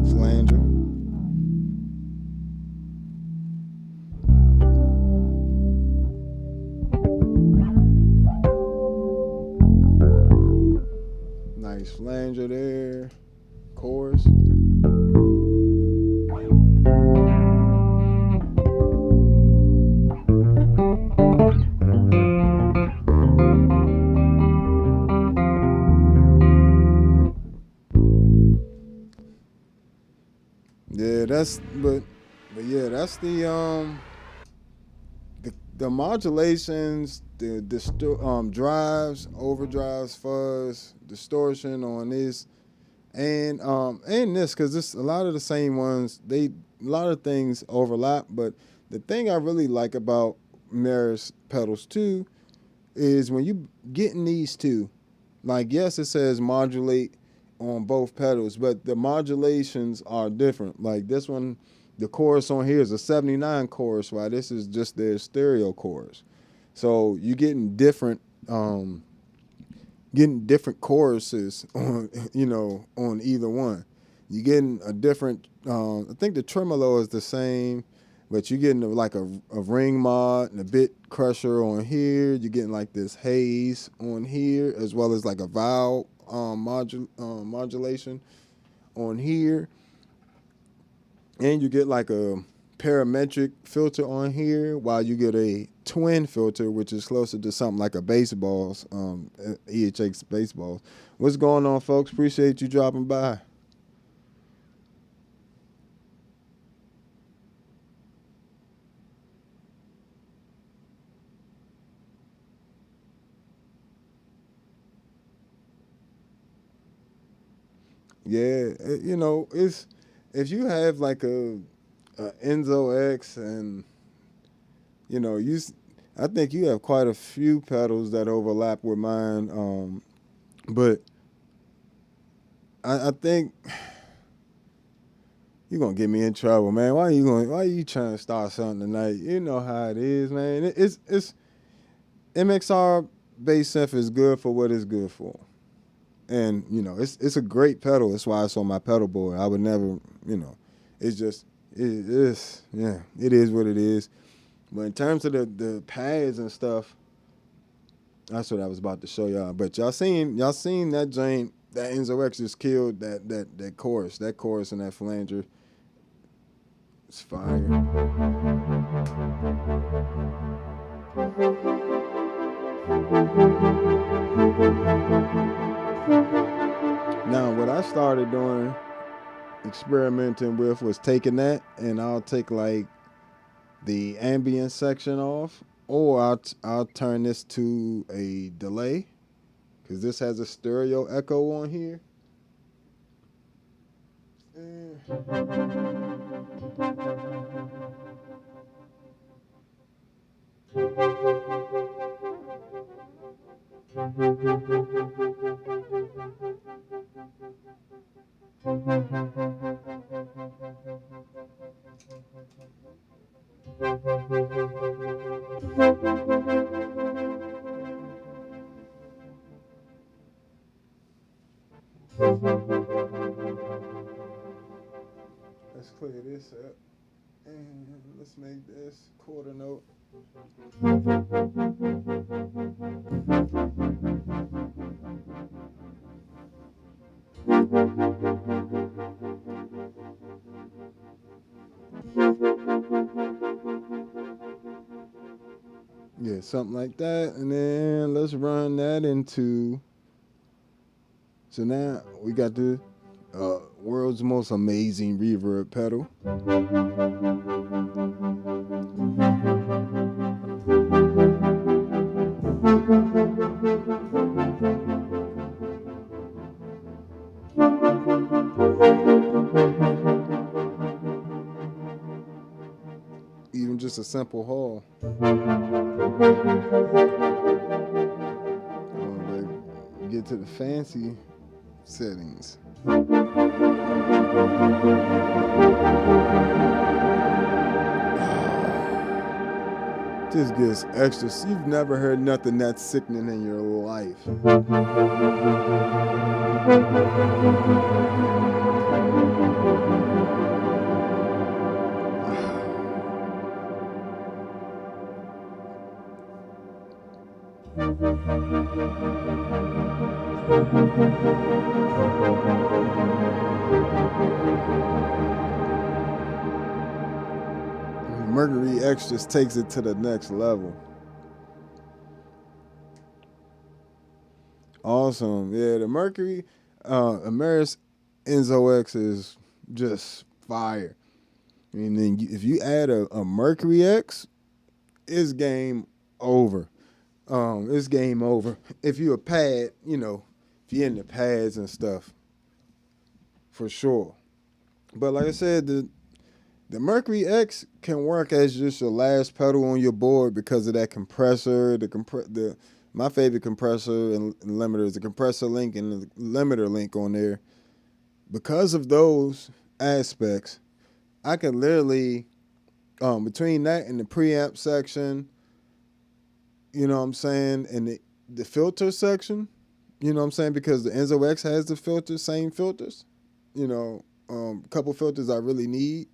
Flanger. Nice flanger there. Chorus. Yeah, but yeah, that's the modulations, the drives, overdrives, fuzz, distortion on this, and this, because this a lot of the same ones. A lot of things overlap, but the thing I really like about Meris pedals too is when you getting these two, like, yes, it says modulate on both pedals, but the modulations are different. Like this one, the chorus on here is a 79 chorus, while this is just their stereo chorus. So you're getting different choruses on on either one. You're getting a different. I think the tremolo is the same, but you're getting like a ring mod and a bit crusher on here. You're getting like this haze on here, as well as like a vowel modulation on here. And you get like a parametric filter on here, while you get a twin filter, which is closer to something like a baseball's, EHX baseballs. What's going on, folks? Appreciate you dropping by. Yeah, it's if you have like a Enzo X, and I think you have quite a few pedals that overlap with mine. But I think you're gonna get me in trouble, man. Why are you trying to start something tonight? You know how it is, man. It's MXR bass synth is good for what it's good for. And it's a great pedal. That's why it's on my pedal board. I would never, it's just it is, yeah, it is what it is. But in terms of the pads and stuff, that's what I was about to show y'all. But y'all seen that joint, that Enzo X just killed that chorus and that flanger. It's fire. Now, what I started doing, experimenting with, was taking that, and I'll take like the ambient section off, or I'll turn this to a delay, because this has a stereo echo on here. Let's clear this up, and let's make this quarter note. Yeah, something like that, and then let's run that into. So now we got the world's most amazing reverb pedal. Even just a simple haul. Get to the fancy settings. just gets extra. You've never heard nothing that sickening in your life. Mercury X just takes it to the next level. Awesome. Yeah, the Mercury, Meris Enzo X is just fire. And then if you add a Mercury X, it's game over. It's game over. If you're a pad, if you're into pads and stuff, for sure. But like I said, the Mercury X can work as just your last pedal on your board because of that compressor, my favorite compressor and limiter is the compressor link and the limiter link on there. Because of those aspects, I can literally, between that and the preamp section, you know what I'm saying, and the filter section, you know what I'm saying, because the Enzo X has the filters, same filters, a couple filters I really need,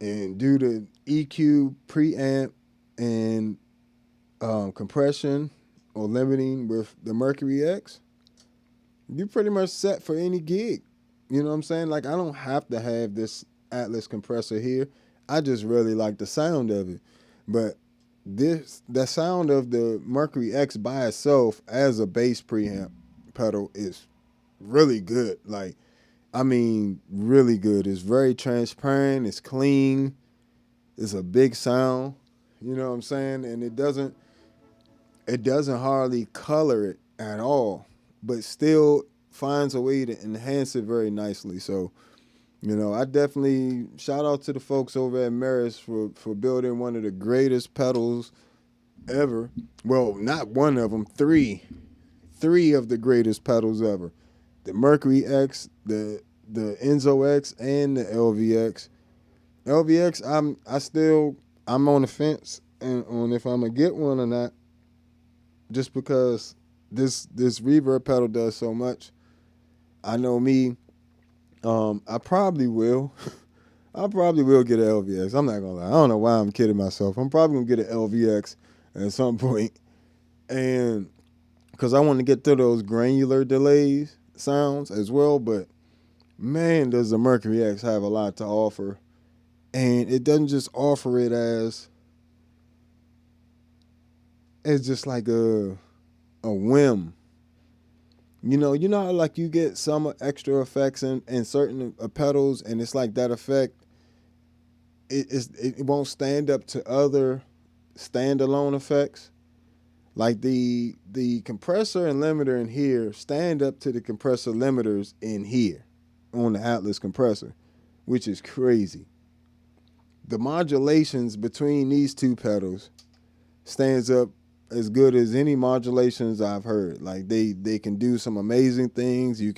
and do the EQ, preamp, and compression or limiting with the Mercury X, you're pretty much set for any gig. You know what I'm saying? Like, I don't have to have this Atlas compressor here. I just really like the sound of it. But the sound of the Mercury X by itself as a bass preamp pedal is really good. Like, I mean, really good. It's very transparent. It's clean. It's a big sound. You know what I'm saying? And it doesn't hardly color it at all, but still finds a way to enhance it very nicely. So, I definitely shout out to the folks over at Meris for building one of the greatest pedals ever. Well, not one of them, three of the greatest pedals ever. The Mercury X, the Enzo X, and the LVX. LVX, I'm on the fence on if I'm gonna get one or not, just because this reverb pedal does so much. I know me. I probably will. I probably will get an LVX. I'm not gonna lie. I don't know why I'm kidding myself. I'm probably gonna get an LVX at some point, and because I want to get through those granular delays sounds as well. But man, does the Mercury X have a lot to offer, and it doesn't just offer it as just like a whim. How, like, you get some extra effects in certain pedals, and it's like that effect, it won't stand up to other standalone effects. Like the compressor and limiter in here stand up to the compressor limiters in here on the Atlas compressor, which is crazy. The modulations between these two pedals stands up as good as any modulations I've heard. Like, they can do some amazing things. You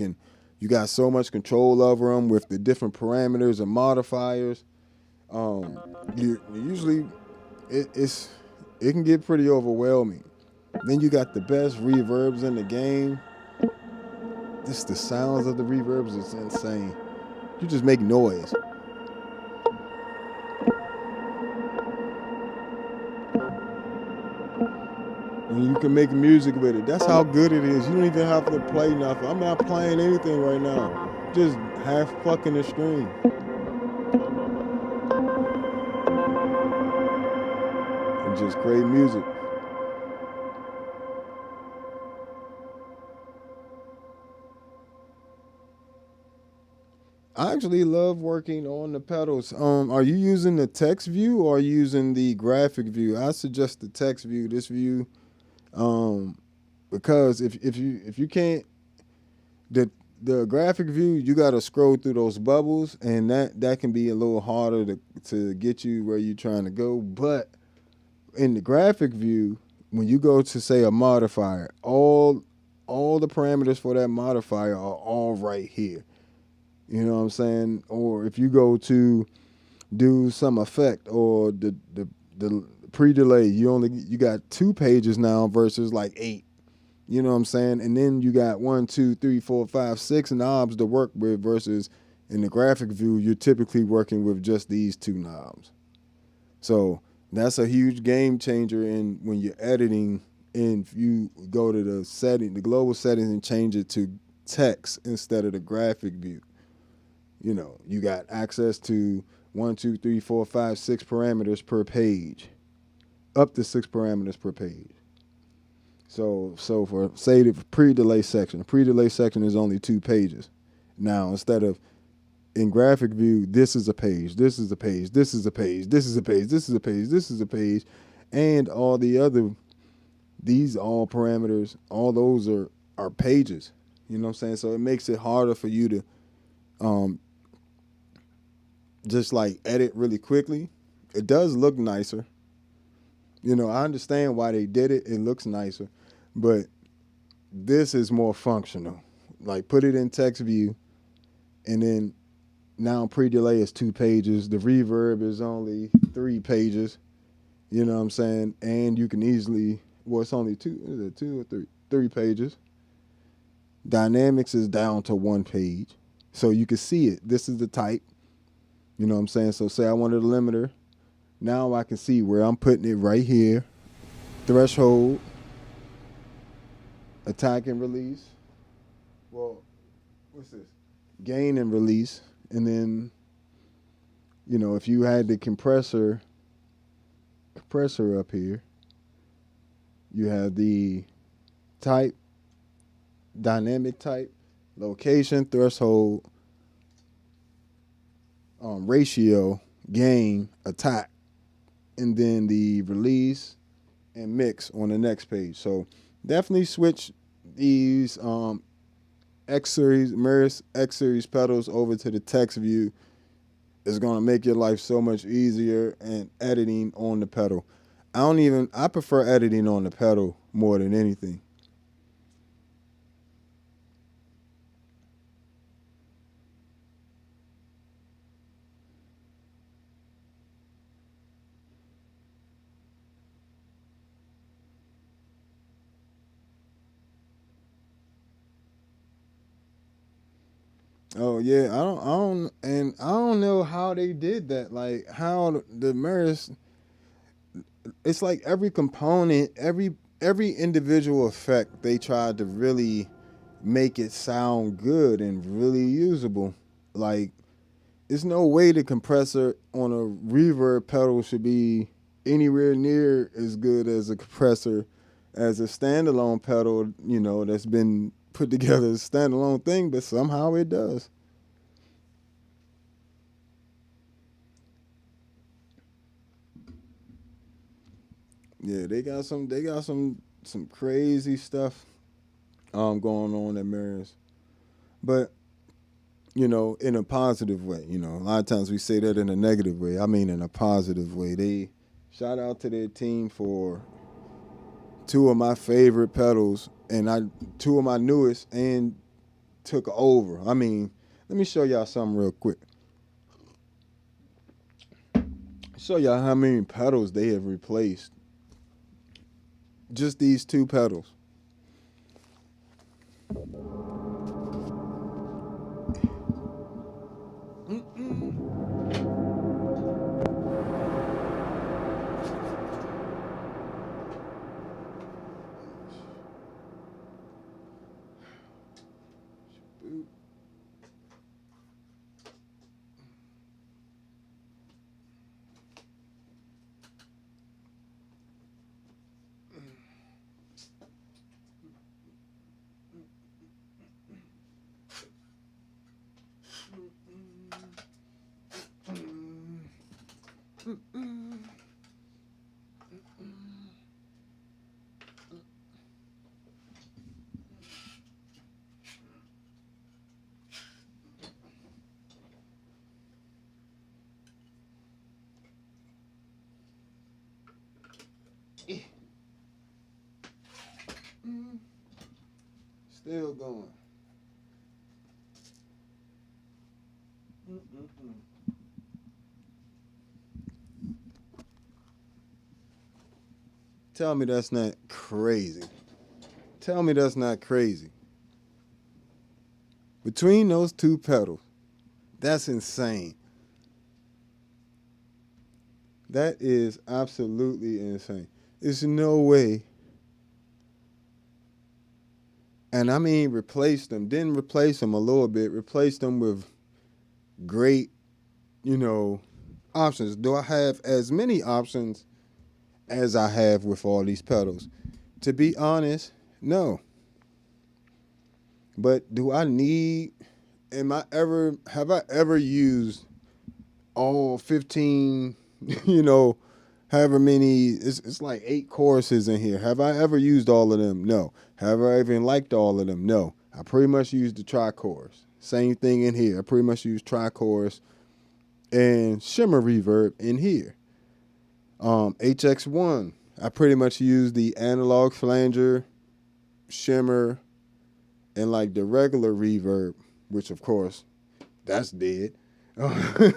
got so much control over them with the different parameters and modifiers. You usually it can get pretty overwhelming. Then you got the best reverbs in the game. Just the sounds of the reverbs is insane. You just make noise. And you can make music with it. That's how good it is. You don't even have to play nothing. I'm not playing anything right now. Just half plucking the string. And just great music. I actually love working on the pedals. Are you using the text view or are you using the graphic view? I suggest the text view, this view. Because if you can't, the graphic view, you got to scroll through those bubbles, and that can be a little harder to get you where you're trying to go. But in the graphic view, when you go to, say, a modifier, all the parameters for that modifier are all right here. You know what I'm saying? Or if you go to do some effect or the the pre-delay, you got 2 pages now versus like 8. You know what I'm saying? And then you got 1, 2, 3, 4, 5, 6 knobs to work with versus in the graphic view, you're typically working with just these 2 knobs. So that's a huge game changer in when you're editing. And if you go to the global settings and change it to text instead of the graphic view, you know, you got access to 1, 2, 3, 4, 5, 6 parameters per page, up to 6 parameters per page. So for say the pre-delay section, the pre-delay section is only 2 pages. Now instead of in graphic view, this is a page, this is a page, this is a page, this is a page, this is a page, this is a page, and all the other, these all parameters, all those are pages. You know what I'm saying? So it makes it harder for you to just like edit really quickly. It does look nicer. You know, I understand why they did it. It looks nicer, but this is more functional. Like put it in text view, and then now pre-delay is 2 pages. The reverb is only 3 pages. You know what I'm saying? And you can easily, well, it's only 2, is it 2 or 3? 3 pages. Dynamics is down to 1 page. So you can see it. This is the type. You know what I'm saying? So say I wanted a limiter. Now I can see where I'm putting it right here. Threshold, attack and release. Well, what's this? Gain and release. And then, you know, if you had the compressor up here, you have the type, dynamic type, location, threshold, ratio, gain, attack, and then the release and mix on the next page. So definitely switch these X series, Meris X series pedals over to the text view. It's gonna make your life so much easier and editing on the pedal. I prefer editing on the pedal more than anything. Oh yeah, I don't know how they did that. Like how the Meris, it's like every component, every individual effect, they tried to really make it sound good and really usable. Like there's no way the compressor on a reverb pedal should be anywhere near as good as a compressor as a standalone pedal, you know, that's been put together as a standalone thing, but somehow it does. Yeah, they got some crazy stuff going on at Meris. But, you know, in a positive way, you know, a lot of times we say that in a negative way. I mean in a positive way. They shout out to their team for 2 of my favorite pedals and 2 of my newest and took over. I mean, let me show y'all something real quick. Show y'all how many pedals they have replaced. Just these 2 pedals. Still going. Tell me that's not crazy. Tell me that's not crazy. Between those two pedals, that's insane. That is absolutely insane. There's no way. And I mean, replace them. Didn't replace them a little bit. Replace them with great, options. Do I have as many options as I have with all these pedals? To be honest, no. But do I need, have I ever used all 15, however many, it's like 8 choruses in here. Have I ever used all of them? No. Have I even liked all of them? No. I pretty much used the tri-chorus. Same thing in here. I pretty much used tri-chorus and shimmer reverb in here. HX1, I pretty much used the analog flanger, shimmer, and like the regular reverb, which of course, that's dead. The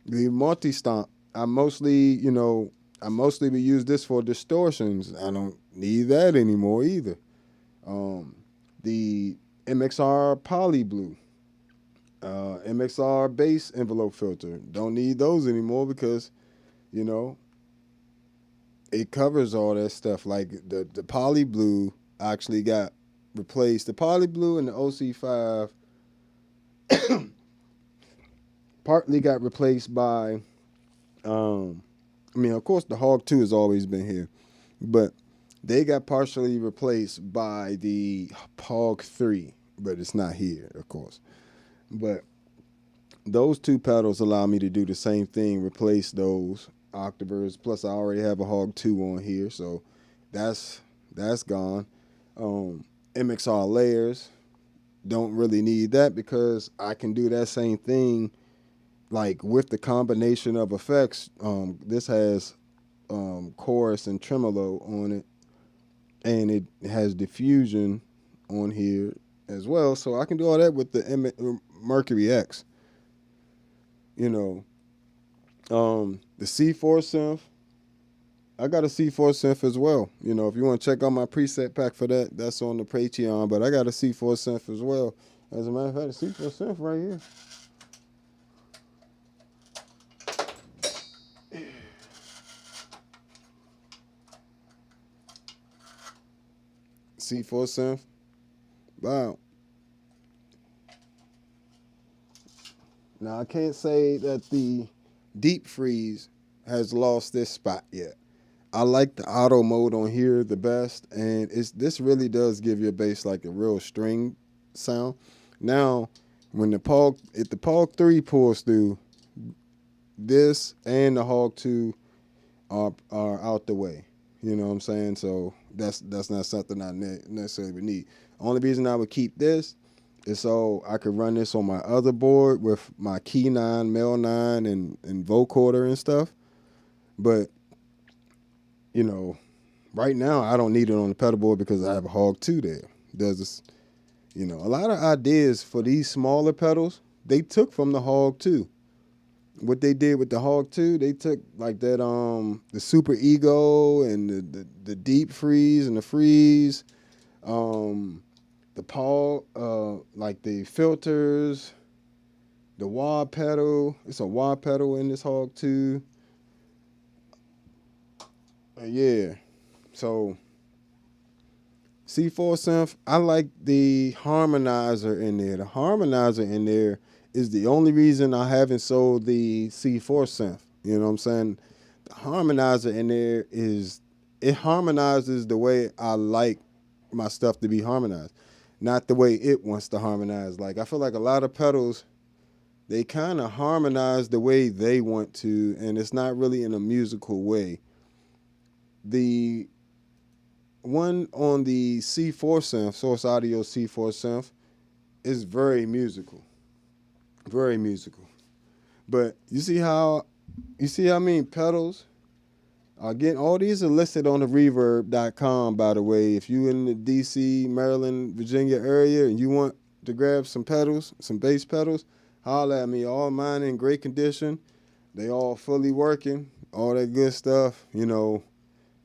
multi-stomp, I mostly would use this for distortions. I don't need that anymore either. The MXR Poly Blue, MXR bass envelope filter, don't need those anymore because, it covers all that stuff. Like the Poly Blue actually got replaced. The Poly Blue and the OC5 partly got replaced by, of course, the Hog 2 has always been here, but they got partially replaced by the Hog 3, but it's not here, of course. But those two pedals allow me to do the same thing, replace those octavers. Plus, I already have a Hog 2 on here, so that's gone. MXR layers, don't really need that because I can do that same thing like with the combination of effects. This has chorus and tremolo on it, and it has diffusion on here as well. So I can do all that with the Mercury X. The C4 synth, I got a C4 synth as well. If you want to check out my preset pack for that, that's on the Patreon. But I got a C4 synth as well. As a matter of fact, a C4 synth right here. C4 synth. Wow. Now, I can't say that the Deep Freeze has lost this spot yet. I like the auto mode on here the best, and this really does give your bass like a real string sound. Now, when the Pog 3 pulls through, this and the Hog 2 are out the way. You know what I'm saying? So that's not something I necessarily would need. Only reason I would keep this is so I could run this on my other board with my Key 9, Mel 9, and vocoder and stuff. But, right now I don't need it on the pedal board because I have a Hog 2 there. Does this, a lot of ideas for these smaller pedals, they took from the Hog 2. What they did with the Hog 2, they took like that the Super Ego and the Deep Freeze and the Freeze, the Paul, like the filters, the wah pedal. It's a wah pedal in this Hog 2. Yeah, so C4 synth, I like the harmonizer in there. The harmonizer in there is the only reason I haven't sold the C4 synth. You know what I'm saying? The harmonizer in there it harmonizes the way I like my stuff to be harmonized, not the way it wants to harmonize. Like, I feel like a lot of pedals, they kind of harmonize the way they want to, and it's not really in a musical way. The one on the C4 synth, Source Audio C4 synth, is very musical. Very musical. But you see how many pedals? Again, all these are listed on the reverb.com, by the way. If you in the DC, Maryland, Virginia area and you want to grab some pedals, some bass pedals, holler at me. All mine in great condition. They all fully working, all that good stuff,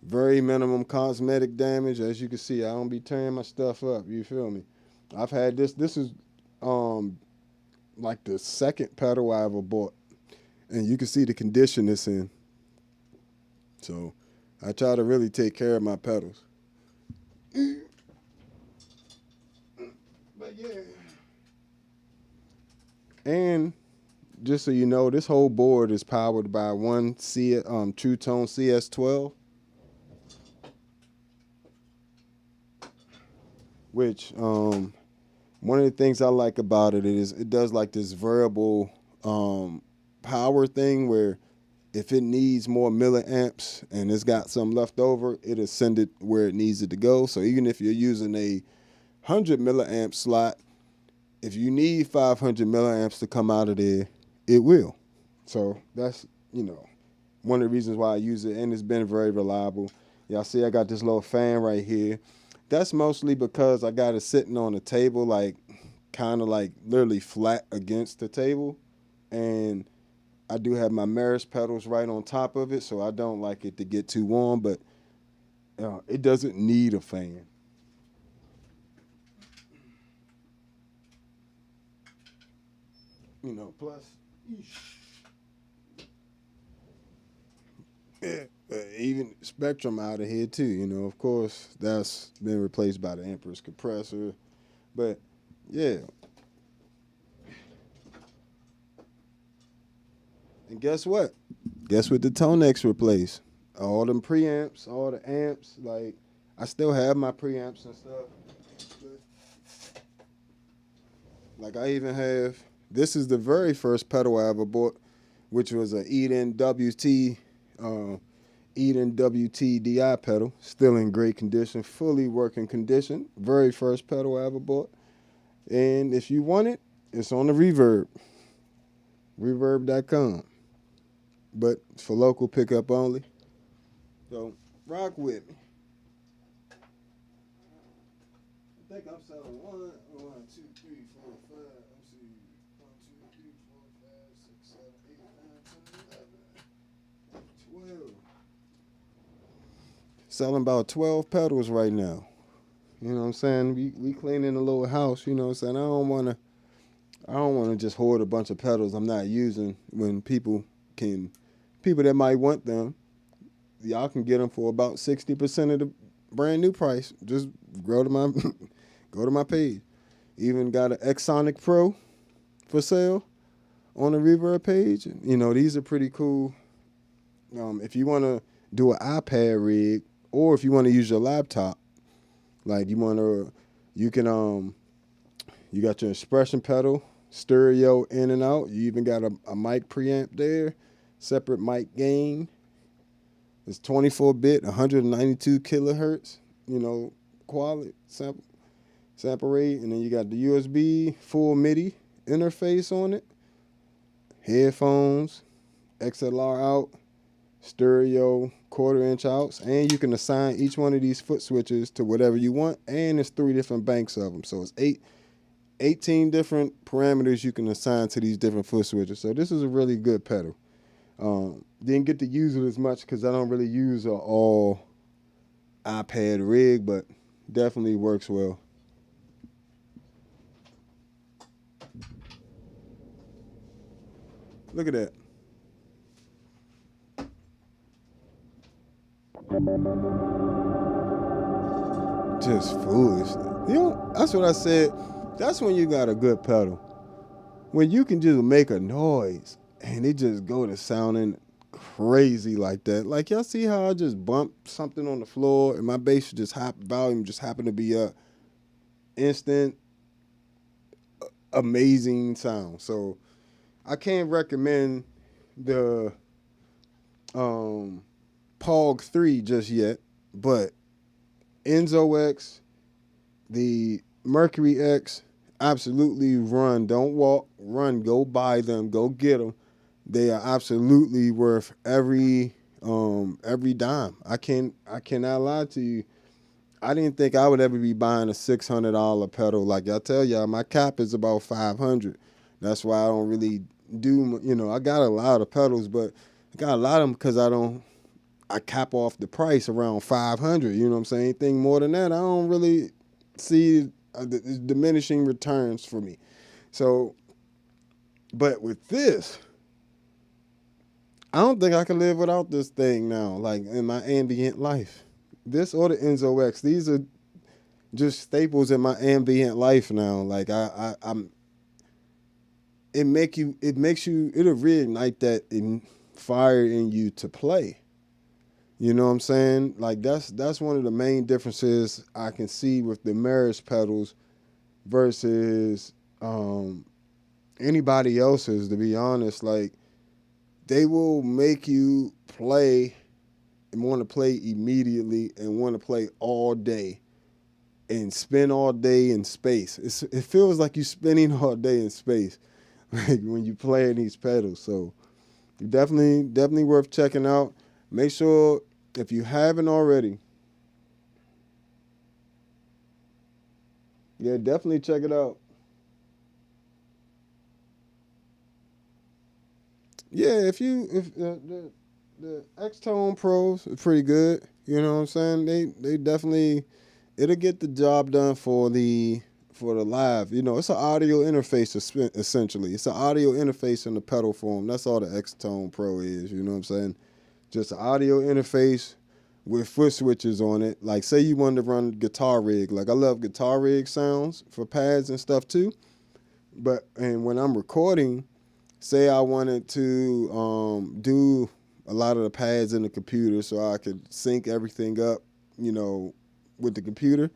Very minimum cosmetic damage. As you can see, I don't be tearing my stuff up. You feel me? I've had this. This is um like the second pedal I ever bought, and you can see the condition it's in. So I try to really take care of my pedals. But yeah. And just so you know, this whole board is powered by one True Tone CS12, which one of the things I like about it is it does like this variable power thing where if it needs more milliamps and it's got some left over, it'll send it where it needs it to go. So even if you're using a 100 milliamp slot, if you need 500 milliamps to come out of there, it will. So that's, one of the reasons why I use it, and it's been very reliable. Y'all see I got this little fan right here. That's mostly because I got it sitting on the table, like kind of like literally flat against the table. And I do have my Meris pedals right on top of it, so I don't like it to get too warm, but it doesn't need a fan. Plus, yeah, even Spectrum out of here too. Of course, that's been replaced by the Empress compressor, but yeah. And guess what? Guess what the ToneX replaced? All them preamps, all the amps. Like, I still have my preamps and stuff. Like, I even have, this is the very first pedal I ever bought, which was a Eden WT DI pedal. Still in great condition, fully working condition. Very first pedal I ever bought. And if you want it, it's on the Reverb. Reverb.com. But for local pickup only. So rock with me. I think I'm selling 1, 2, 3, 4, 5. Let's see. 1, 2, 3, 4, 5, 6, 7, 8, 9, 10, 11, 12. Selling about 12 pedals right now. You know what I'm saying? We cleaning a little house, you know what I'm saying? I don't wanna just hoard a bunch of pedals I'm not using when people that might want them, y'all can get them for about 60% of the brand new price. Just go to my page. Even got an Xsonic Pro for sale on the Reverb page. These are pretty cool. If you want to do an iPad rig, or if you want to use your laptop, like you got your expression pedal, stereo in and out. You even got a mic preamp there, separate mic gain. It's 24-bit, 192 kilohertz, quality sample rate. And then you got the USB full MIDI interface on it, headphones, XLR out, stereo, 1/4-inch outs, and you can assign each one of these foot switches to whatever you want, and it's 3 different banks of them. So it's 18 different parameters you can assign to these different foot switches. So this is a really good pedal. Didn't get to use it as much because I don't really use an all iPad rig, but definitely works well. Look at that. Just foolish. That's what I said. That's when you got a good pedal. When you can just make a noise and it just go to sounding crazy like that. Like, y'all see how I just bumped something on the floor and my bass volume just happened to be up. Instant, amazing sound. So I can't recommend the Pog 3 just yet, but Enzo X, the Mercury X, absolutely run. Don't walk, run. Go buy them. Go get them. They are absolutely worth every dime. I cannot lie to you. I didn't think I would ever be buying a $600 pedal. Like I tell y'all, my cap is about $500. That's why I don't really do. I got a lot of pedals, but I got a lot of them because I I cap off the price around 500. You know what I'm saying? Anything more than that, I don't really see diminishing returns for me. So, but with this, I don't think I can live without this thing now, like in my ambient life. This or the Enzo X, these are just staples in my ambient life now. Like I'm, it makes you, it'll reignite that fire in you to play. You know what I'm saying? Like that's one of the main differences I can see with the Meris pedals versus anybody else's. To be honest, like they will make you play and want to play immediately and want to play all day and spend all day in space. It feels like you're spending all day in space like when you playing these pedals. So definitely worth checking out. Make sure if you haven't already, yeah, definitely check it out. Yeah, if the X-Tone Pros are pretty good, you know what I'm saying? They definitely it'll get the job done for the live. You know, it's an audio interface essentially. It's an audio interface in the pedal form. That's all the X-Tone Pro is, you know what I'm saying? Just an audio interface with foot switches on it. Like say you wanted to run guitar rig. Like I love guitar rig sounds for pads and stuff too. And when I'm recording, say I wanted to do a lot of the pads in the computer so I could sync everything up, you know, with the computer.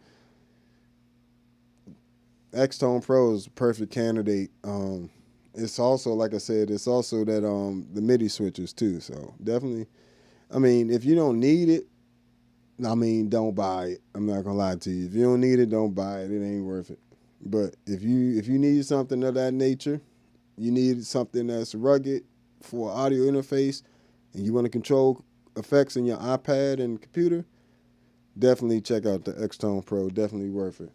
X-Tone Pro is a perfect candidate. It's also, like I said, it's also that the MIDI switches too. So definitely, I mean, if you don't need it, I mean, don't buy it. I'm not gonna lie to you. If you don't need it, don't buy it. It ain't worth it. But if you need something of that nature, you need something that's rugged for audio interface, and you want to control effects in your iPad and computer, definitely check out the X-Tone Pro. Definitely worth it.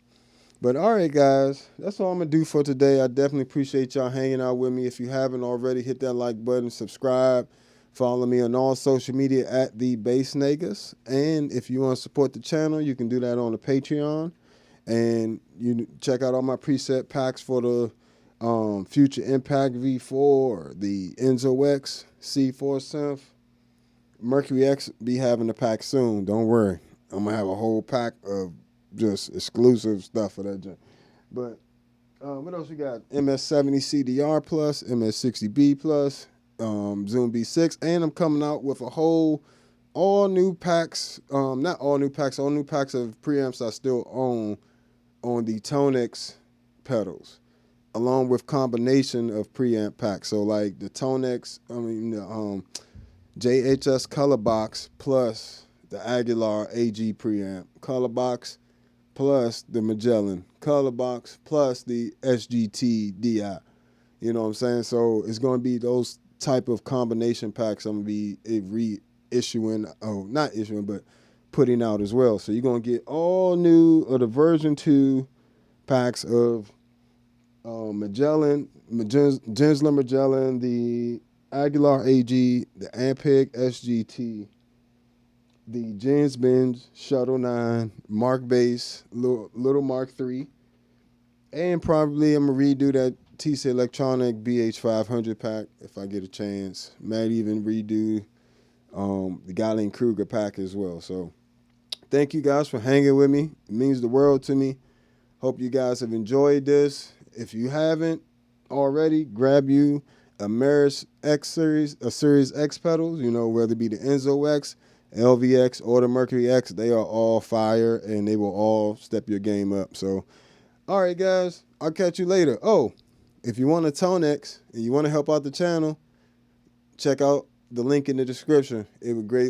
But all right, guys, that's all I'm going to do for today. I definitely appreciate y'all hanging out with me. If you haven't already, hit that like button, subscribe, follow me on all social media at the Bass Negus. And if you want to support the channel, you can do that on the Patreon. And you check out all my preset packs for the Future Impact V4, the Enzo X C4 synth. Mercury X be having the pack soon. Don't worry. I'm going to have a whole pack of just exclusive stuff for that joint. But what else we got? MS-70 CDR plus, MS-60B plus, Zoom B6, and I'm coming out with a whole all new packs. Not all new packs, all new packs of preamps I still own on the ToneX pedals, along with combination of preamp packs. So like the ToneX, the JHS color box plus the Aguilar AG preamp color box plus the Magellan color box plus the SGT DI. You know what I'm saying? So it's going to be those type of combination packs I'm going to be reissuing, not issuing, but putting out as well. So you're going to get all new of the version 2 packs of Magellan, Gensler Magellan, the Aguilar AG, the Ampeg SGT, the Jens Benz Shuttle 9, Mark Bass, Little Mark 3, and probably I'm going to redo that TC Electronic BH500 pack if I get a chance. Might even redo the Galen Kruger pack as well. So thank you guys for hanging with me. It means the world to me. Hope you guys have enjoyed this. If you haven't already, grab you a Meris X series, a Series X pedals, you know, whether it be the Enzo X, LVX, or the Mercury X, they are all fire, and they will all step your game up. So, all right, guys, I'll catch you later. Oh, if you want a ToneX and you want to help out the channel, check out the link in the description. It would greatly